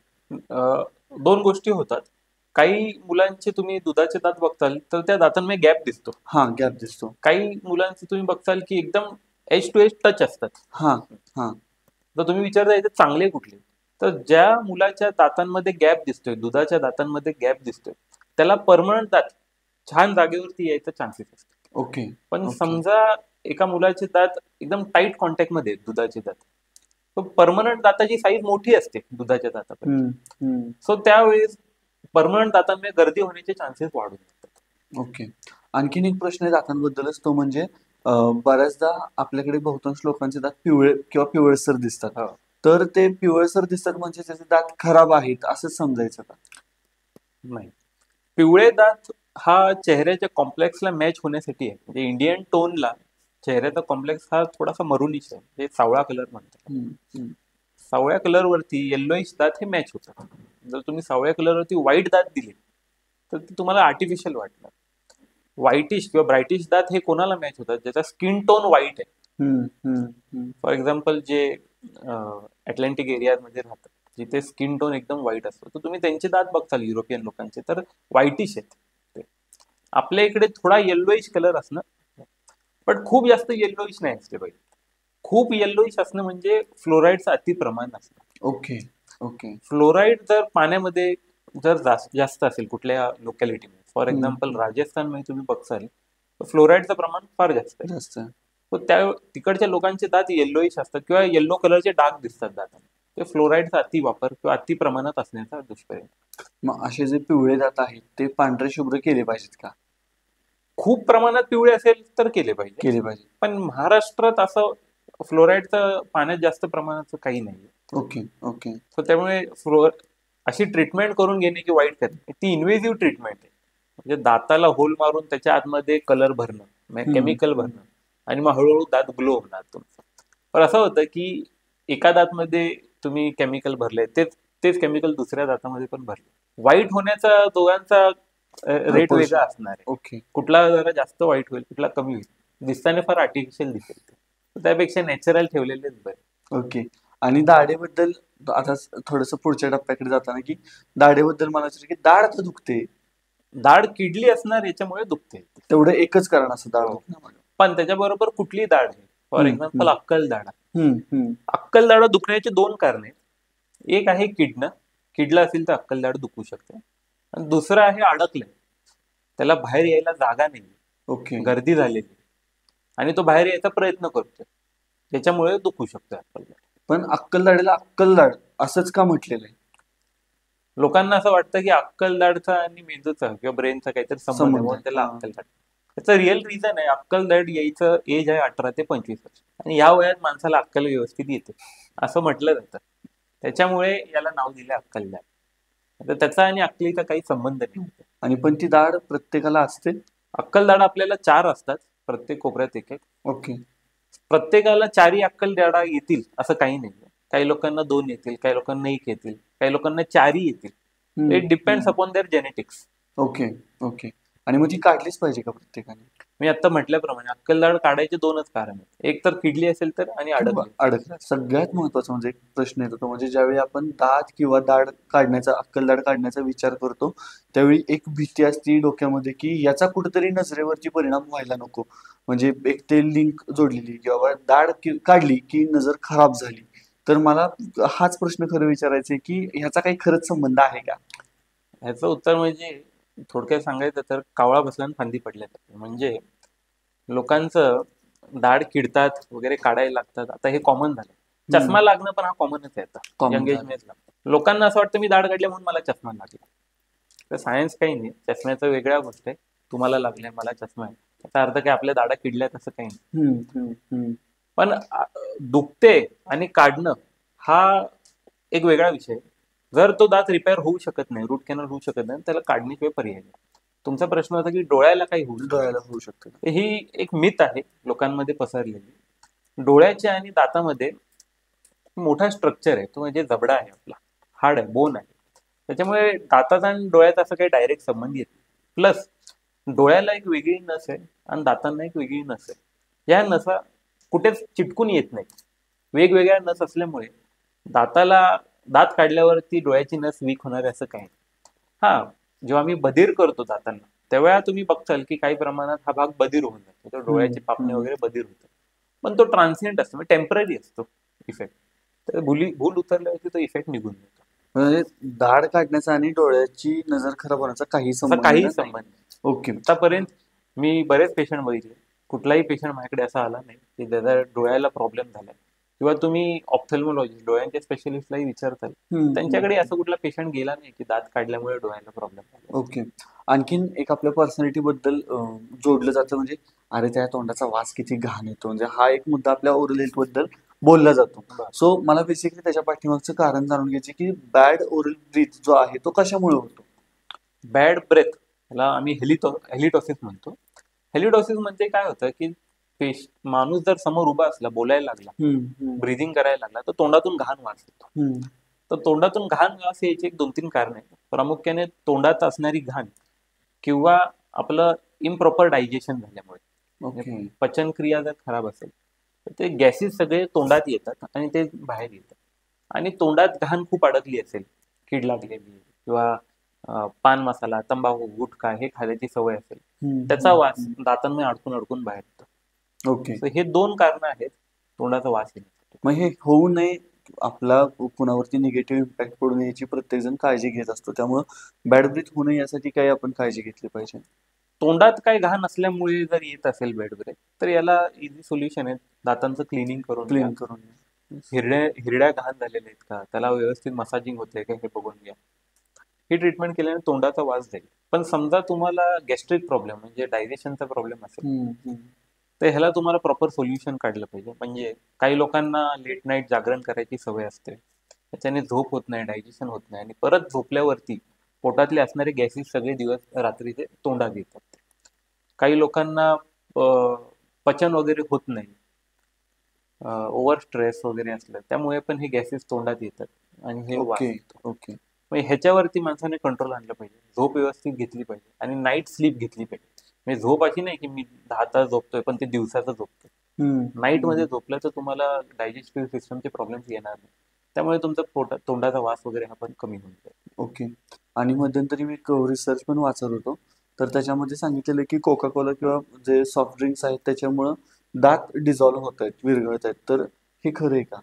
दोन गोष्टी होतात. काही मुलांचे तुम्ही दुधाचे दात बघताल तर त्या दातांमध्ये गॅप दिसतो. गॅप दिसतो. काही मुलांचे तुम्ही बघताल की एकदम एज टू एज टच असतात. तर तुम्ही विचारता येते चांगले कुठले, तर ज्या मुलाच्या दातांमध्ये गॅप दिसतोय, दुधाच्या दातांमध्ये गॅप दिसतोय, त्याला परमनंट दात छान जागेवरती यायचा चान्सेस असतात. ओके. पण समजा एका मुलाचे दात एकदम टाईट कॉन्टॅक्ट मध्ये दुधाचे दात, तो परमनंट दाताची साईज मोठी असते दुधाच्या दातापर्यंत, सो त्यावेळेस परमनंट दातांमध्ये गर्दी होण्याचे चान्सेस वाढून जातात. ओके. आणखीन एक प्रश्न आहे दातांबद्दलच, तो म्हणजे बऱ्याचदा आपल्याकडे बहुतांश लोकांचे दात पिवळे किंवा पिवळसर दिसतात. तर ते पिवळसर दिसतात म्हणजे त्याचे दात खराब आहेत असं समजायचं का? नाही, पिवळे दात हा चेहऱ्याच्या कॉम्प्लेक्सला मॅच होण्यासाठी आहे. म्हणजे इंडियन टोनला चेहऱ्याचा कॉम्प्लेक्स हा थोडासा मरुनिश आहे, म्हणजे सावळा कलर म्हणतात. सावळ्या कलरवरती येल्लोइश दात हे मॅच होतात. जर तुम्ही सावळ्या कलरवरती व्हाईट दात दिले तर ते तुम्हाला आर्टिफिशियल वाटणार. व्हाईटिश किंवा ब्राईटिश दात हे कोणाला मॅच होतात, ज्याचा स्किन टोन व्हाईट आहे. फॉर एक्झाम्पल जे अटलांटिक एरियामध्ये राहतात, जिथे स्किन टोन एकदम व्हाईट असतो, तर तुम्ही त्यांचे दात बघताल युरोपियन लोकांचे तर व्हाईटिश आहेत ते. आपल्या इकडे थोडा येल्लोइश कलर असणं, पण खूप जास्त येल्लोइश नाही असले पाहिजे. खूप येल्लोइश असणं म्हणजे फ्लोराईडचं अतिप्रमाण असणं. Okay okay. फ्लोराईड जर पाण्यामध्ये जर जास्त असेल कुठल्या लोकॅलिटीमध्ये, फॉर एक्झाम्पल राजस्थानमध्ये तुम्ही बघसाल तर फ्लोराईडचं प्रमाण फार जास्त आहे. जास्त. तर त्या तिकडच्या लोकांचे दात येल्लोइश असतात किंवा येल्लो कलरचे डाग दिसतात दातांना. ते फ्लोराईडचा अति वापर किंवा अति प्रमाणात असण्याचा दुष्परिणाम. मग असे जे पिवळे दात आहेत ते पांढरे शुभ्र केले पाहिजेत का? खूप प्रमाणात पिवळे असेल तर केले पाहिजे, केले पाहिजे. पण महाराष्ट्रात असं फ्लोराईडचं पाण्यात जास्त प्रमाणाचं काही नाही. Okay okay. सो त्यामुळे अशी ट्रीटमेंट करून घेणे की वाईट करणे ती इन्व्हेजिव्ह ट्रीटमेंट आहे. म्हणजे दाताला होल मारून त्याच्या आतमध्ये कलर भरणं, म्हणजे केमिकल भरणं, आणि मग हळूहळू दात ग्लो होणार तुमचं. पण असं होतं की एका दातमध्ये तुम्ही केमिकल भरले, तेच तेच केमिकल दुसऱ्या दातामध्ये पण भरले, वाईट होण्याचा दोघांचा रेट वेगळा असणार आहे. ओके. कुठला जरा जास्त वाईट होईल, कुठला कमी होईल, दिसताना फार आर्टिफिशियल दिसेल, त्यापेक्षा नॅचरल ठेवलेलेच बरे. ओके. आणि दाढेबद्दल आता थोडस पुढच्या टप्प्याकडे जाताना की दाढेबद्दल मला विचारायचं की दाढ आता दुखते, दाढ किडली असणार याच्यामुळे दुखते, तेवढं एकच कारण असं दाढ हो. दुखण्यामागे. पण त्याच्याबरोबर कुठली दाढ आहे, फॉर एक्झाम्पल अक्कल दाढा. हम्म. अक्कल दाढा दुखण्याचे दोन कारण आहेत. एक आहे किडलं असेल तर अक्कल दाढ दुखू शकते, आणि दुसरं आहे अडकलंय, त्याला बाहेर यायला जागा नाही, ओके. गर्दी झालेली, आणि तो बाहेर यायचा प्रयत्न करतोय, त्याच्यामुळे दुखू शकतो अक्कल दाढ. पण अक्कल दाढीला अक्कल दाढ असंच का म्हटलेलं आहे? लोकांना असं वाटतं की अक्कल दाढचा आणि मेंदूचा किंवा ब्रेनचा काहीतरी संबंध आहे, संबंध म्हणून आहे. त्याला हा. अक्कल दाढ. त्याचं रिअल रिझन आहे, अक्कल दाढ यायचं एज आहे 18 ते 25 वर्ष, आणि या वयात माणसाला अक्कल व्यवस्थित येते असं म्हटलं जातं. त्याच्यामुळे याला नाव दिलं अक्कल दाढ. तर त्याचा आणि अक्कलीचा काही संबंध नाही. आणि पण ती दाढ प्रत्येकाला असते? अक्कल दाढ आपल्याला 4 असतात, प्रत्येक कोपऱ्यात एक एक. ओके. प्रत्येकाला 4ही अक्कल दाढा येतील असं काही नाही. काही लोकांना 2 येतील, काही लोकांना 1 येतील, काही लोकांना 4ही येतील. It depends upon their genetics. Okay okay. आणि मग ती काढलीच पाहिजे का प्रत्येकाने? मी आता म्हटल्याप्रमाणे अक्कल दाढ काढायचे 2च कारण आहेत, एक तर किडली असेल तर, आणि अडकला. सगळ्यात महत्वाचा म्हणजे एक प्रश्न येतो तो म्हणजे ज्यावेळी आपण दात किंवा अक्कल दाढ काढण्याचा विचार करतो त्यावेळी एक भीती असते डोक्यामध्ये की याचा कुठेतरी नजरेवरती परिणाम व्हायला नको, म्हणजे एक ते लिंक जोडलेली किंवा दाढ काढली की नजर खराब झाली. तर मला हाच प्रश्न खरं विचारायचा आहे की ह्याचा काही खरंच संबंध आहे का? ह्याचं उत्तर म्हणजे थोडक्यात सांगायचं तर कावळा बसला आणि फांदी पडल्या. म्हणजे लोकांचं दाढ किडतात वगैरे काढायला लागतात, आता हे कॉमन झालं. चष्मा लागणं पण हा कॉमनच आहे आता यंग एज मध्ये. लोकांना असं वाटतं मी दाढ काढली म्हणून मला चष्मा लागला. तर सायन्स काही नाही, चष्म्याचं वेगळ्या गोष्ट आहे. तुम्हाला लागल्या, मला चष्मा आहे, त्याचा अर्थ काय आपल्या दाढा किडल्यात असं काही नाही. पण दुखते आणि काढणं हा एक वेगळा विषय. जर तो दात रिपेअर होऊ शकत नाही, रूट कॅनल होऊ शकत नाही, त्याला काढण्याशिवाय पर्याय नाही. तुमचा प्रश्न होता की डोळ्याला काही होऊ शकतं. ही एक मिथ आहे लोकांमध्ये पसरलेली. डोळ्याच्या आणि दातामध्ये मोठा स्ट्रक्चर आहे, तो म्हणजे जबडा आहे, आपला हाड आहे, बोन आहे. त्याच्यामुळे दातात आणि डोळ्यात असं काही डायरेक्ट संबंध येत नाही. प्लस डोळ्याला एक वेगळी नस आहे आणि दातांना एक वेगळी नस आहे. या नसा कुठेच चिटकून येत नाही. वेगवेगळ्या नस असल्यामुळे दात काढल्यावरती डोळ्याची नस वीक होणार असं काही नाही. हा, जेव्हा मी बधीर करतो दातांना तेव्हा तुम्ही बघताल की काही प्रमाणात हा भाग बधीर होऊन जातो, डोळ्याचे पापणे वगैरे बधीर होतात. पण तो ट्रान्सिएंट असतो, टेम्पररी असतो इफेक्ट. तर भूल उतरल्यावरती तो इफेक्ट निघून जातो. म्हणजे दाढ काढण्याचा आणि डोळ्याची नजर खराब होण्याचा काही संबंध नाही. ओके. आतापर्यंत मी बरेच पेशंट बघितले, कुठलाही पेशंट माझ्याकडे असा आला नाही की त्याचा डोळ्याला प्रॉब्लेम झाला. किंवा तुम्ही ऑप्थल्मॉलॉजिस्ट डोळ्यांच्या स्पेशलिस्टलाही विचारताल, त्यांच्याकडे असं कुठला पेशंट गेला नाही की दात काढल्यामुळे डोळ्याला प्रॉब्लेम झाला. ओके. आणखीन एक आपल्या पर्सनॅलिटी बद्दल जोडलं जातं म्हणजे अरे त्या तोंडाचा वास किती घाण येतो, म्हणजे हा एक मुद्दा आपल्या ओरल हेल्थ बद्दल बोलला जातो. सो मला बेसिकली त्याच्या पाठीमागचं कारण जाणून घ्यायचे की बॅड ओरल ब्रीथ जो आहे तो कशामुळे होतो? बॅड ब्रेथ ह्याला आम्ही हेलिटॉसिस म्हणतो. हेलिटॉसिस म्हणजे काय होतं की माणूस जर समोर उभा असला, बोलायला लागला, ब्रिदिंग करायला लागला, तर तोंडातून घाण वास येतो. तर तोंडातून घाण वास यायची एक 2-3 कारण आहेत. प्रामुख्याने तोंडात असणारी घाण किंवा आपलं इम्प्रॉपर डायजेशन झाल्यामुळे, पचनक्रिया जर खराब असेल तर ते गॅसेस सगळे तोंडात येतात आणि ते बाहेर येतात. आणि तोंडात घाण खूप अडकली असेल, कीड लागलेली किंवा पान मसाला, तंबाखू, गुटखा हे खाण्याची सवय असेल, त्याचा वास दातांमध्ये अडकून बाहेर येतो. ओके. हे 2 कारण आहेत तोंडाचा वास येण्यासाठी. मग हे होऊ नये, आपला कुणावरती निगेटिव्ह इम्पॅक्ट पडू नये याची प्रत्येकजण काळजी घेत असतो. त्यामुळं बॅड ब्रीथ होऊ नये यासाठी काही आपण काळजी घेतली पाहिजे. तोंडात काही घाण असल्यामुळे जर येत असेल बॅड ब्रेथ, तर याला इझी सोल्युशन आहे. दातांचं क्लिनिंग करून घ्या. क्लीन करून घ्या. हिरड्या घाण झालेल्या आहेत का, त्याला व्यवस्थित मसाजिंग होते का हे बघून घ्या. ही ट्रीटमेंट केल्याने तोंडाचा वास जाईल. पण समजा तुम्हाला गॅस्ट्रिक प्रॉब्लेम म्हणजे डायजेशनचा प्रॉब्लेम असेल, हम्म, हम्म. तर ह्याला तुम्हाला प्रॉपर सोल्युशन काढलं पाहिजे. म्हणजे काही लोकांना लेट नाईट जागरण करायची सवय असते, त्याच्याने झोप होत नाही, डायजेशन होत नाही, आणि परत झोपल्यावरती पोटातले असणारे गॅसेस सगळे दिवस रात्रीचे तोंडात येतात. काही लोकांना पचन वगैरे होत नाही, ओव्हर स्ट्रेस वगैरे असलं, त्यामुळे पण हे गॅसेस तोंडात येतात आणि हे वास ओके, येतो. ओके. मग ह्याच्यावरती माणसाने कंट्रोल आणलं पाहिजे. झोप व्यवस्थित घेतली पाहिजे आणि नाईट स्लीप घेतली पाहिजे. म्हणजे झोप अशी नाही की मी 10 तास झोपतोय पण ते दिवसाचं झोपतोय. हम्म, नाईट मध्ये हम्म. झोपलं तर तुम्हाला डायजेस्टिव्ह सिस्टमचे प्रॉब्लेम्स येणार नाही. त्यामुळे तुमचा तोंडाचा वास वगैरे हा पण कमी होऊन जाईल. ओके. आणि मध्यंतरी मी एक रिसर्च पण वाचत होतो, तर त्याच्यामध्ये सांगितलेलं की कोका कोला किंवा जे सॉफ्ट ड्रिंक्स आहेत त्याच्यामुळं दात डिझॉल्व्ह होत आहेत, विरघळत आहेत. तर हे खरं आहे का?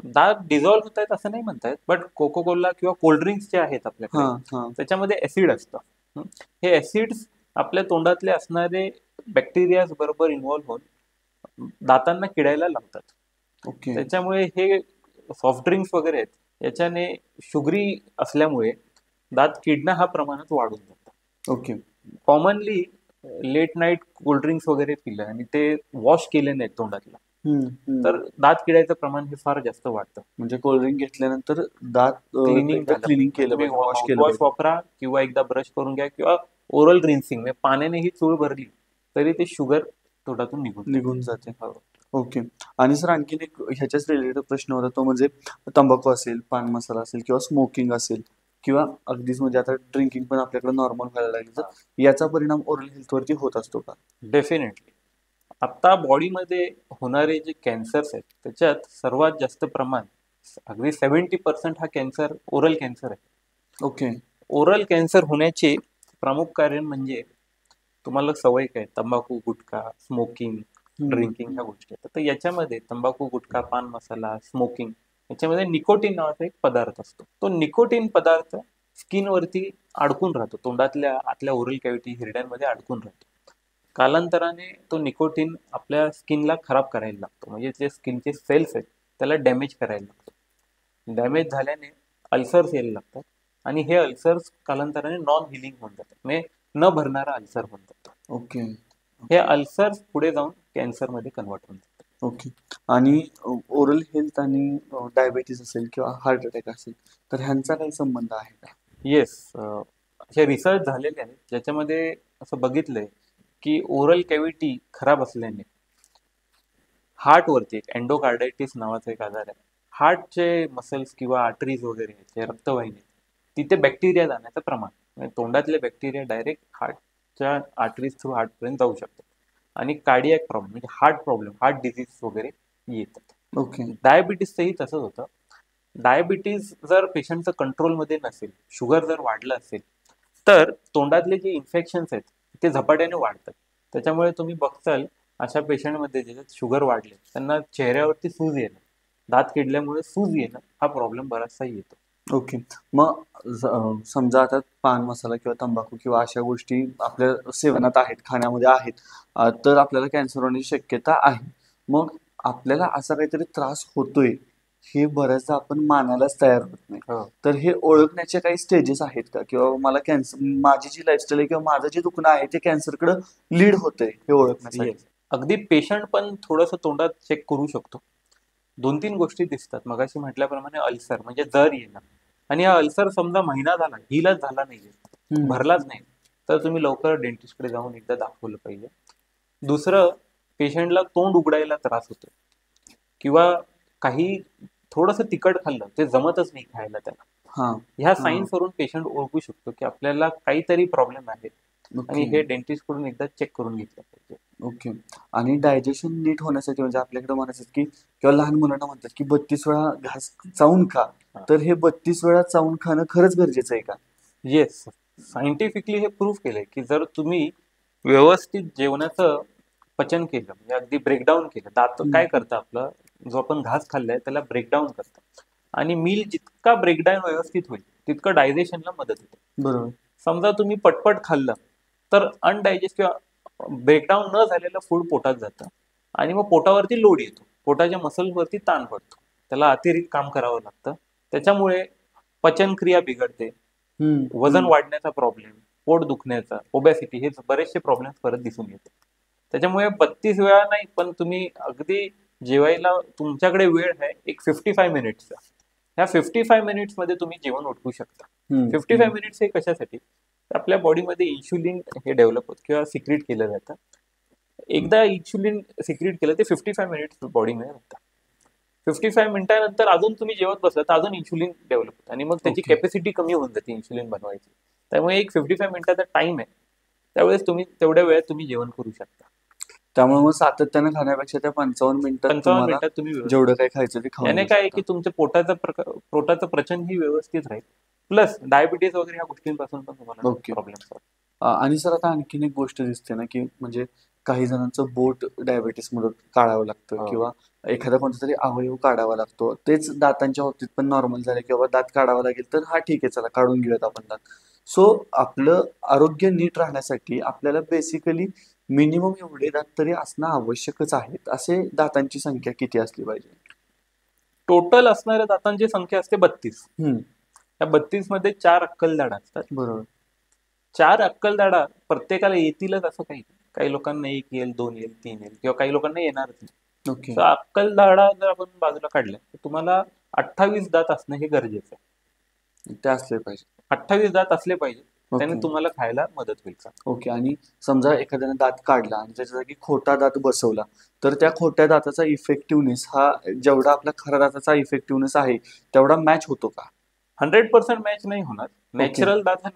दात डिझॉल्व्ह होत आहेत असं नाही म्हणतायत, बट कोको कोला किंवा कोल्ड्रिंक्स जे आहेत आपल्याकडे हां, हां. त्याच्यामध्ये ऍसिड असतं. हे ऍसिड्स आपल्या तोंडातले असणारे बॅक्टेरियाज बरोबर इन्व्हॉल्व्ह होऊन दातांना किडायला लागतात. ओके, त्याच्यामुळे हे सॉफ्ट ड्रिंक्स वगैरे आहेत, याच्याने शुगरी असल्यामुळे दात किडणं हा प्रमाणात वाढून जातं. Okay. Commonly late night cold drinks वगैरे पिलं आणि ते वॉश केले नाहीत तोंडातलं, हम्म, हम्म. तर दात किडायचं प्रमाण हे फार जास्त वाढतं. म्हणजे कोल्ड्रिंक घेतल्यानंतर दात क्लिनिंग एकदा झालं क्लिनिंग पाहिजे. केलं तुम्ही पाहिजे, वॉश केलं माउथवॉश पाहिजे. वापरा किंवा एकदा ब्रश करून घ्या किंवा ओरल रिन्सिंग म्हणजे पाण्याने ही चूळ भरली तरी ते शुगर तोंडातून निघून निघून जाते. हो. ओके. आणि सर आणखीन एक ह्याच्याच रिलेटेड प्रश्न होता, तो म्हणजे तंबाखू असेल, पान मसाला असेल किंवा स्मोकिंग असेल किंवा अगदीच म्हणजे आता ड्रिंकिंग पण आपल्याकडे नॉर्मल व्हायला लागली, तर याचा परिणाम ओरल हेल्थवरती होत असतो का? डेफिनेटली. आता बॉडीमध्ये होणारे जे कॅन्सर्स आहेत त्याच्यात सर्वात जास्त प्रमाण अगदी 70% हा कॅन्सर ओरल कॅन्सर आहे. ओके. ओरल कॅन्सर होण्याचे प्रमुख कारण म्हणजे तुम्हाला सवय काय, तंबाखू, गुटखा, स्मोकिंग, ड्रिंकिंग ह्या गोष्टी आहेत. तर याच्यामध्ये तंबाखू, गुटखा, पान मसाला, स्मोकिंग याच्यामध्ये निकोटीन नावाचा एक पदार्थ असतो. तो निकोटीन पदार्थ स्किनवरती अडकून राहतो, तोंडातल्या आतल्या ओरल कॅव्हिटी हिरड्यांमध्ये अडकून राहतो. कालांतराने तो निकोटीन आपल्या स्किनला खराब करायला लागतो, म्हणजे जे स्किनचे सेल्स आहेत त्याला डॅमेज करायला लागतो. डॅमेज झाल्याने अल्सर्स यायला लागतात आणि हे अल्सर्स कालांतराने नॉन हिलिंग होऊन जातात, म्हणजे न भरणारा अल्सर होऊन जातो. ओके. हे अल्सर्स पुढे जाऊन कॅन्सरमध्ये कन्वर्ट होऊन जातात. ओके. आणि ओरल हेल्थ आणि डायबिटीज असेल किंवा हार्ट अटॅक असेल, तर ह्यांचा काही संबंध आहे का? येस, हे रिसर्च झालेले आहेत ज्याच्यामध्ये असं बघितलंय की ओरल कॅव्हिटी खराब असल्याने हार्टवरती एक एंडोकार्डायटिस नावाचा एक आजार आहे. हार्टचे मसल्स किंवा आर्टरीज वगैरे जे रक्तवाहिनी तिथे बॅक्टेरिया जाण्याचं प्रमाण, म्हणजे तोंडातले बॅक्टेरिया डायरेक्ट हार्टच्या आर्टरीज थ्रू हार्टपर्यंत जाऊ शकतात आणि कार्डियक प्रॉब्लेम म्हणजे हार्ट प्रॉब्लेम, हार्ट डिझीज वगैरे येतात. ओके. डायबिटीसचंही तसंच होतं. डायबिटीज जर पेशंटचं कंट्रोलमध्ये नसेल, शुगर जर वाढलं असेल, तर तोंडातले जे इन्फेक्शन्स आहेत ते झपाट्याने वाढतात. त्याच्यामुळे तुम्ही बघताल अशा पेशंटमध्ये ज्याच्यात शुगर वाढले त्यांना चेहऱ्यावरती सूज येणं, दात किडल्यामुळे सूज येणं हा प्रॉब्लेम बराचसा येतो. ओके. मग समजा आता पान मसाला किंवा तंबाखू किंवा अशा गोष्टी आपल्या सेवनात आहेत, खाण्यामध्ये आहेत, तर आपल्याला कॅन्सर होण्याची शक्यता आहे. मग आपल्याला असा काहीतरी त्रास होतोय हे बऱ्याचदा आपण मानायलाच तयार होत नाही. हो. तर हे ओळखण्याचे काही स्टेजेस आहेत का, किंवा मला कॅन्सर, माझी जी लाईफस्टाईल आहे किंवा माझं जे दुखणं आहे ते कॅन्सरकडे लीड होतंय हे ओळखण्यासाठी? Yes. अगदी पेशंट पण थोडंसं तोंडात चेक करू शकतो. 2-3 गोष्टी दिसतात. मगाशी म्हटल्याप्रमाणे अल्सर म्हणजे जर येणं, आणि हा अल्सर समजा महिना झाला हिलच झाला नाहीये, भरलाच नाही, तर तुम्ही लवकर डेंटिस्टकडे जाऊन एकदा दाखवलं पाहिजे. दुसरं, पेशंटला तोंड उघडायला त्रास होतो किंवा काही थोडंसं तिखट खाल्लं ते जमतच नाही खायला त्याला, हां. ह्या साईन्स वरून पेशंट ओळखू शकतो की आपल्याला काहीतरी प्रॉब्लेम आहे आणि हे डेंटिस्ट कडून एकदा चेक करून घेतलं पाहिजे. ओके. आणि डायजेशन नीट होण्यासाठी म्हणजे आपल्याकडे म्हणायचं की किंवा लहान मुलांना म्हणतात की 32 वेळा घास चावून खा, तर हे 32 वेळा चावून खाणं खरंच गरजेचं आहे का? येस, सायंटिफिकली हे प्रूव्ह केलंय की जर तुम्ही व्यवस्थित जेवणाचं पचन केलं, म्हणजे अगदी ब्रेकडाऊन केलं, दात काय करतं आपलं, जो आपण घास खाल्लाय त्याला ब्रेकडाऊन करतं, आणि मील जितका ब्रेकडाऊन व्यवस्थित होईल तितकं डायजेशनला मदत होते. बरोबर. समजा तुम्ही पटपट खाल्लं तर अनडायजेस्ट किंवा ब्रेकडाऊन न झालेलं फूड पोटात जातं आणि मग पोटावरती लोड येतो, पोटाच्या मसल्सवरती ताण पडतो, त्याला अतिरिक्त काम करावं लागतं. त्याच्यामुळे पचनक्रिया बिघडते, वजन वाढण्याचा प्रॉब्लेम, पोट दुखण्याचा, ओबॅसिटी, हे बरेचसे प्रॉब्लेम परत दिसून येते. त्याच्यामुळे 32 वेळा नाही, पण तुम्ही अगदी जेवायला तुमच्याकडे वेळ आहे एक 55 मिनिट्सचा, ह्या 55 मिनिट्स मध्ये तुम्ही जेवण उठवू शकता. 55 मिनिट्स हे कशासाठी? आपल्या बॉडीमध्ये इन्शुलिन हे डेव्हलप होतं किंवा सिक्रीट केलं जातं. एकदा इन्शुलिन सिक्रीट केलं ते 55 मिनिट्स बॉडीमध्ये राहतं. 55 मिनिटानंतर अजून तुम्ही जेवत बसला तर अजून इन्शुलिन डेव्हलप होतं आणि मग त्याची कॅपॅसिटी कमी होऊन जाते इन्शुलिन बनवायची. त्यामुळे एक 55 मिनिटाचा टाइम आहे, त्यावेळेस तुम्ही तेवढ्या वेळात तुम्ही जेवण करू शकता. त्यामुळे मग सातत्याने खाण्यापेक्षा त्या 55 मिनिटात तुम्ही जेवढं काही खायचं ते खाऊ. याने काय आहे की तुमच्या पोटाचं प्रचन ही व्यवस्थित राहील, प्लस डायबिटीज वगैरे ह्या गोष्टींपासून पण तुम्हाला प्रॉब्लेम. आणि सर आता आणखीन एक गोष्ट दिसते ना की म्हणजे काही जणांचं बोट डायबिटीस मधून काढावं लागतं किंवा एखादा कोणता तरी अवयव काढावा लागतो. तेच दातांच्या बाबतीत पण नॉर्मल झाले किंवा दात काढावा लागेल तर हा ठीक आहे, चला काढून घेऊयात आपण दात. सो आपलं आरोग्य नीट राहण्यासाठी आपल्याला बेसिकली मिनिमम एवढे दात तरी असणं आवश्यकच आहेत. असे दातांची संख्या किती असली पाहिजे? टोटल असणाऱ्या दातांची संख्या असते 32. या 32 मध्ये 4 अक्कलदाढा असतात. बरोबर. 4 अक्कलदाढा प्रत्येकाला येतीलच असं काही लोकांना 1 येईल, 2 येईल, 3 येईल किंवा काही लोकांना येणारच नाही. तर अक्कलदाढा जर आपण बाजूला काढल्या तर तुम्हाला 28 दात असणं हे गरजेचं आहे. ते असले पाहिजे, 28 दात असले पाहिजे, त्याने तुम्हाला खायला मदत होईल. ओके. आणि समजा एखाद्याने दात काढला आणि त्याच्या जागी खोटा दात बसवला तर त्या खोट्या दाताचा इफेक्टिव्हनेस हा जेवढा आपला खऱ्या दाताचा इफेक्टिव्हनेस आहे तेवढा मॅच होतो का? 100% मॅच नाही होणार. नॅचरल दात हा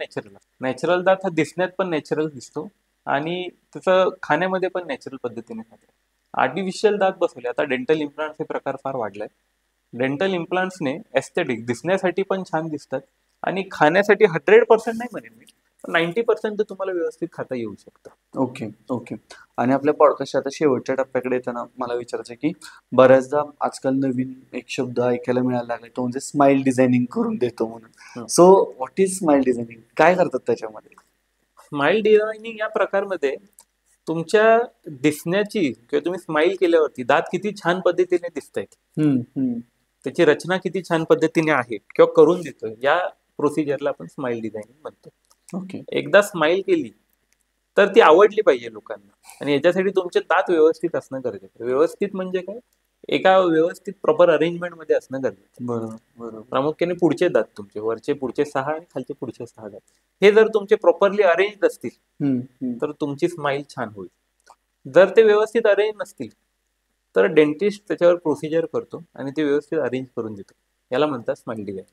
नॅचरल दात हा दिसण्यात पण नॅचरल दिसतो आणि त्याचं खाण्यामध्ये पण नॅचरल पद्धतीने खातो. आर्टिफिशियल दात बसवले, आता डेंटल इम्प्लांट्स हे प्रकार फार वाढलाय. डेंटल इम्प्लांट्सने एस्थेटिक दिसण्यासाठी पण छान दिसतात आणि खाण्यासाठी 100% नाही म्हणेन मी, 90% तर तुम्हाला व्यवस्थित खाता येऊ शकतं. ओके. आणि आपल्या पॉडकास्टच्या आता शेवटच्या टप्प्याकडे येताना मला विचारायचं की बऱ्याचदा आजकाल नवीन एक शब्द ऐकायला मिळायला लागला, तो म्हणजे स्माइल डिझायनिंग करून देतो म्हणून. So what is smile designing? काय करतात त्याच्यामध्ये? स्माइल डिझायनिंग या प्रकारमध्ये तुमच्या दिसण्याची किंवा तुम्ही स्माइल केल्यावरती दात किती छान पद्धतीने दिसत आहेत, त्याची रचना किती छान पद्धतीने आहे किंवा करून देतोय, या प्रोसिजरला आपण स्माइल डिझायनिंग म्हणतो. एकदा स्माइल केली तर ती आवडली पाहिजे लोकांना आणि याच्यासाठी तुमचे दात व्यवस्थित असणं गरजेचं. व्यवस्थित म्हणजे काय? एका व्यवस्थित प्रॉपर अरेंजमेंट मध्ये असणं गरजेचं. बरोबर. प्रामुख्याने पुढचे दात, तुमचे वरचे पुढचे 6 आणि खालचे पुढचे 6 दात, हे जर तुमचे प्रॉपरली अरेंज असतील तर तुमची स्माइल छान होईल. जर ते व्यवस्थित अरेंज नसतील तर डेंटिस्ट त्याच्यावर प्रोसिजर करतो आणि ते व्यवस्थित अरेंज करून देतो. याला म्हणतात स्माइल डिझाइन.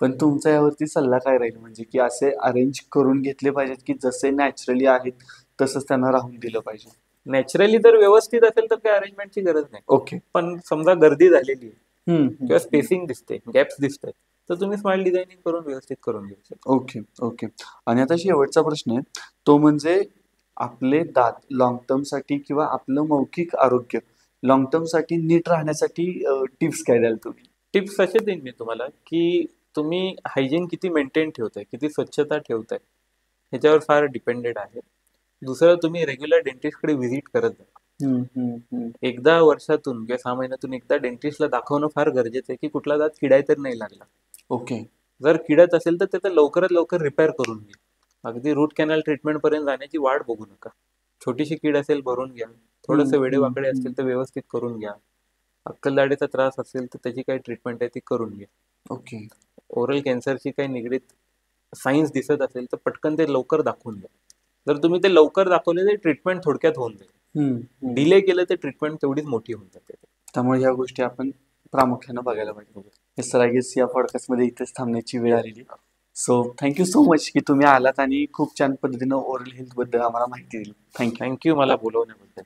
पण तुमचा यावरती सल्ला काय राहील, म्हणजे की असे अरेंज करून घेतले पाहिजेत की जसे नॅचरली आहेत तसंच त्यांना राहून दिलं पाहिजे? नॅचरली जर व्यवस्थित असेल तर काही अरेंजमेंटची गरज नाही. पण समजा गर्दी झालेली आहे किंवा स्पेसिंग दिसते, गॅप्स दिसतात, तर तुम्ही स्माइल डिझायनिंग करून व्यवस्थित करून घेऊ शकता. ओके. आणि आता शेवटचा प्रश्न आहे, तो म्हणजे आपले दात लॉंग टर्म साठी किंवा आपलं मौखिक आरोग्य लॉंग टर्म साठी नीट राहण्यासाठी टिप्स काय द्याल तुम्ही? टिप्स असे देईन मी तुम्हाला की तुम्ही हायजीन किती मेंटेन ठेवताय, किती स्वच्छता ठेवताय, ह्याच्यावर फार डिपेंडेड आहे. दुसरं, तुम्ही रेग्युलर डेंटिस्टकडे व्हिजिट करत जा. एकदा वर्षातून किंवा 6 महिन्यातून एकदा डेंटिस्टला दाखवणं फार गरजेचं आहे की कुठला दात किडाय तर नाही लागला. जर किडत असेल तर त्याचं लवकरात लवकर रिपेअर करून घ्या. अगदी रूट कॅनल ट्रीटमेंट पर्यंत जाण्याची वाट बघू नका. छोटीशी कीड असेल भरून घ्या, थोडंसं वेडेवाकडे असतील तर व्यवस्थित करून घ्या. अक्कलदाढीचा त्रास असेल तर त्याची काही ट्रीटमेंट आहे ती करून घ्या. ओरल कॅन्सरची काही निगडीत सायन्स दिसत असेल तर पटकन ते लवकर दाखवून द्या. जर तुम्ही ते लवकर दाखवले तर ट्रीटमेंट थोडक्यात होऊन जाईल. डिले केलं तर ट्रीटमेंट तेवढीच मोठी होऊन जाते. त्यामुळे ह्या गोष्टी आपण प्रामुख्याने बघायला पाहिजे. सर, आय गेस या पॉडकास्टमध्ये इथेच थांबण्याची वेळ आलेली. सो थँक्यू सो मच की तुम्ही आलात आणि खूप छान पद्धतीनं ओरल हेल्थ बद्दल आम्हाला माहिती दिली. थँक्यू मला बोलवण्याबद्दल.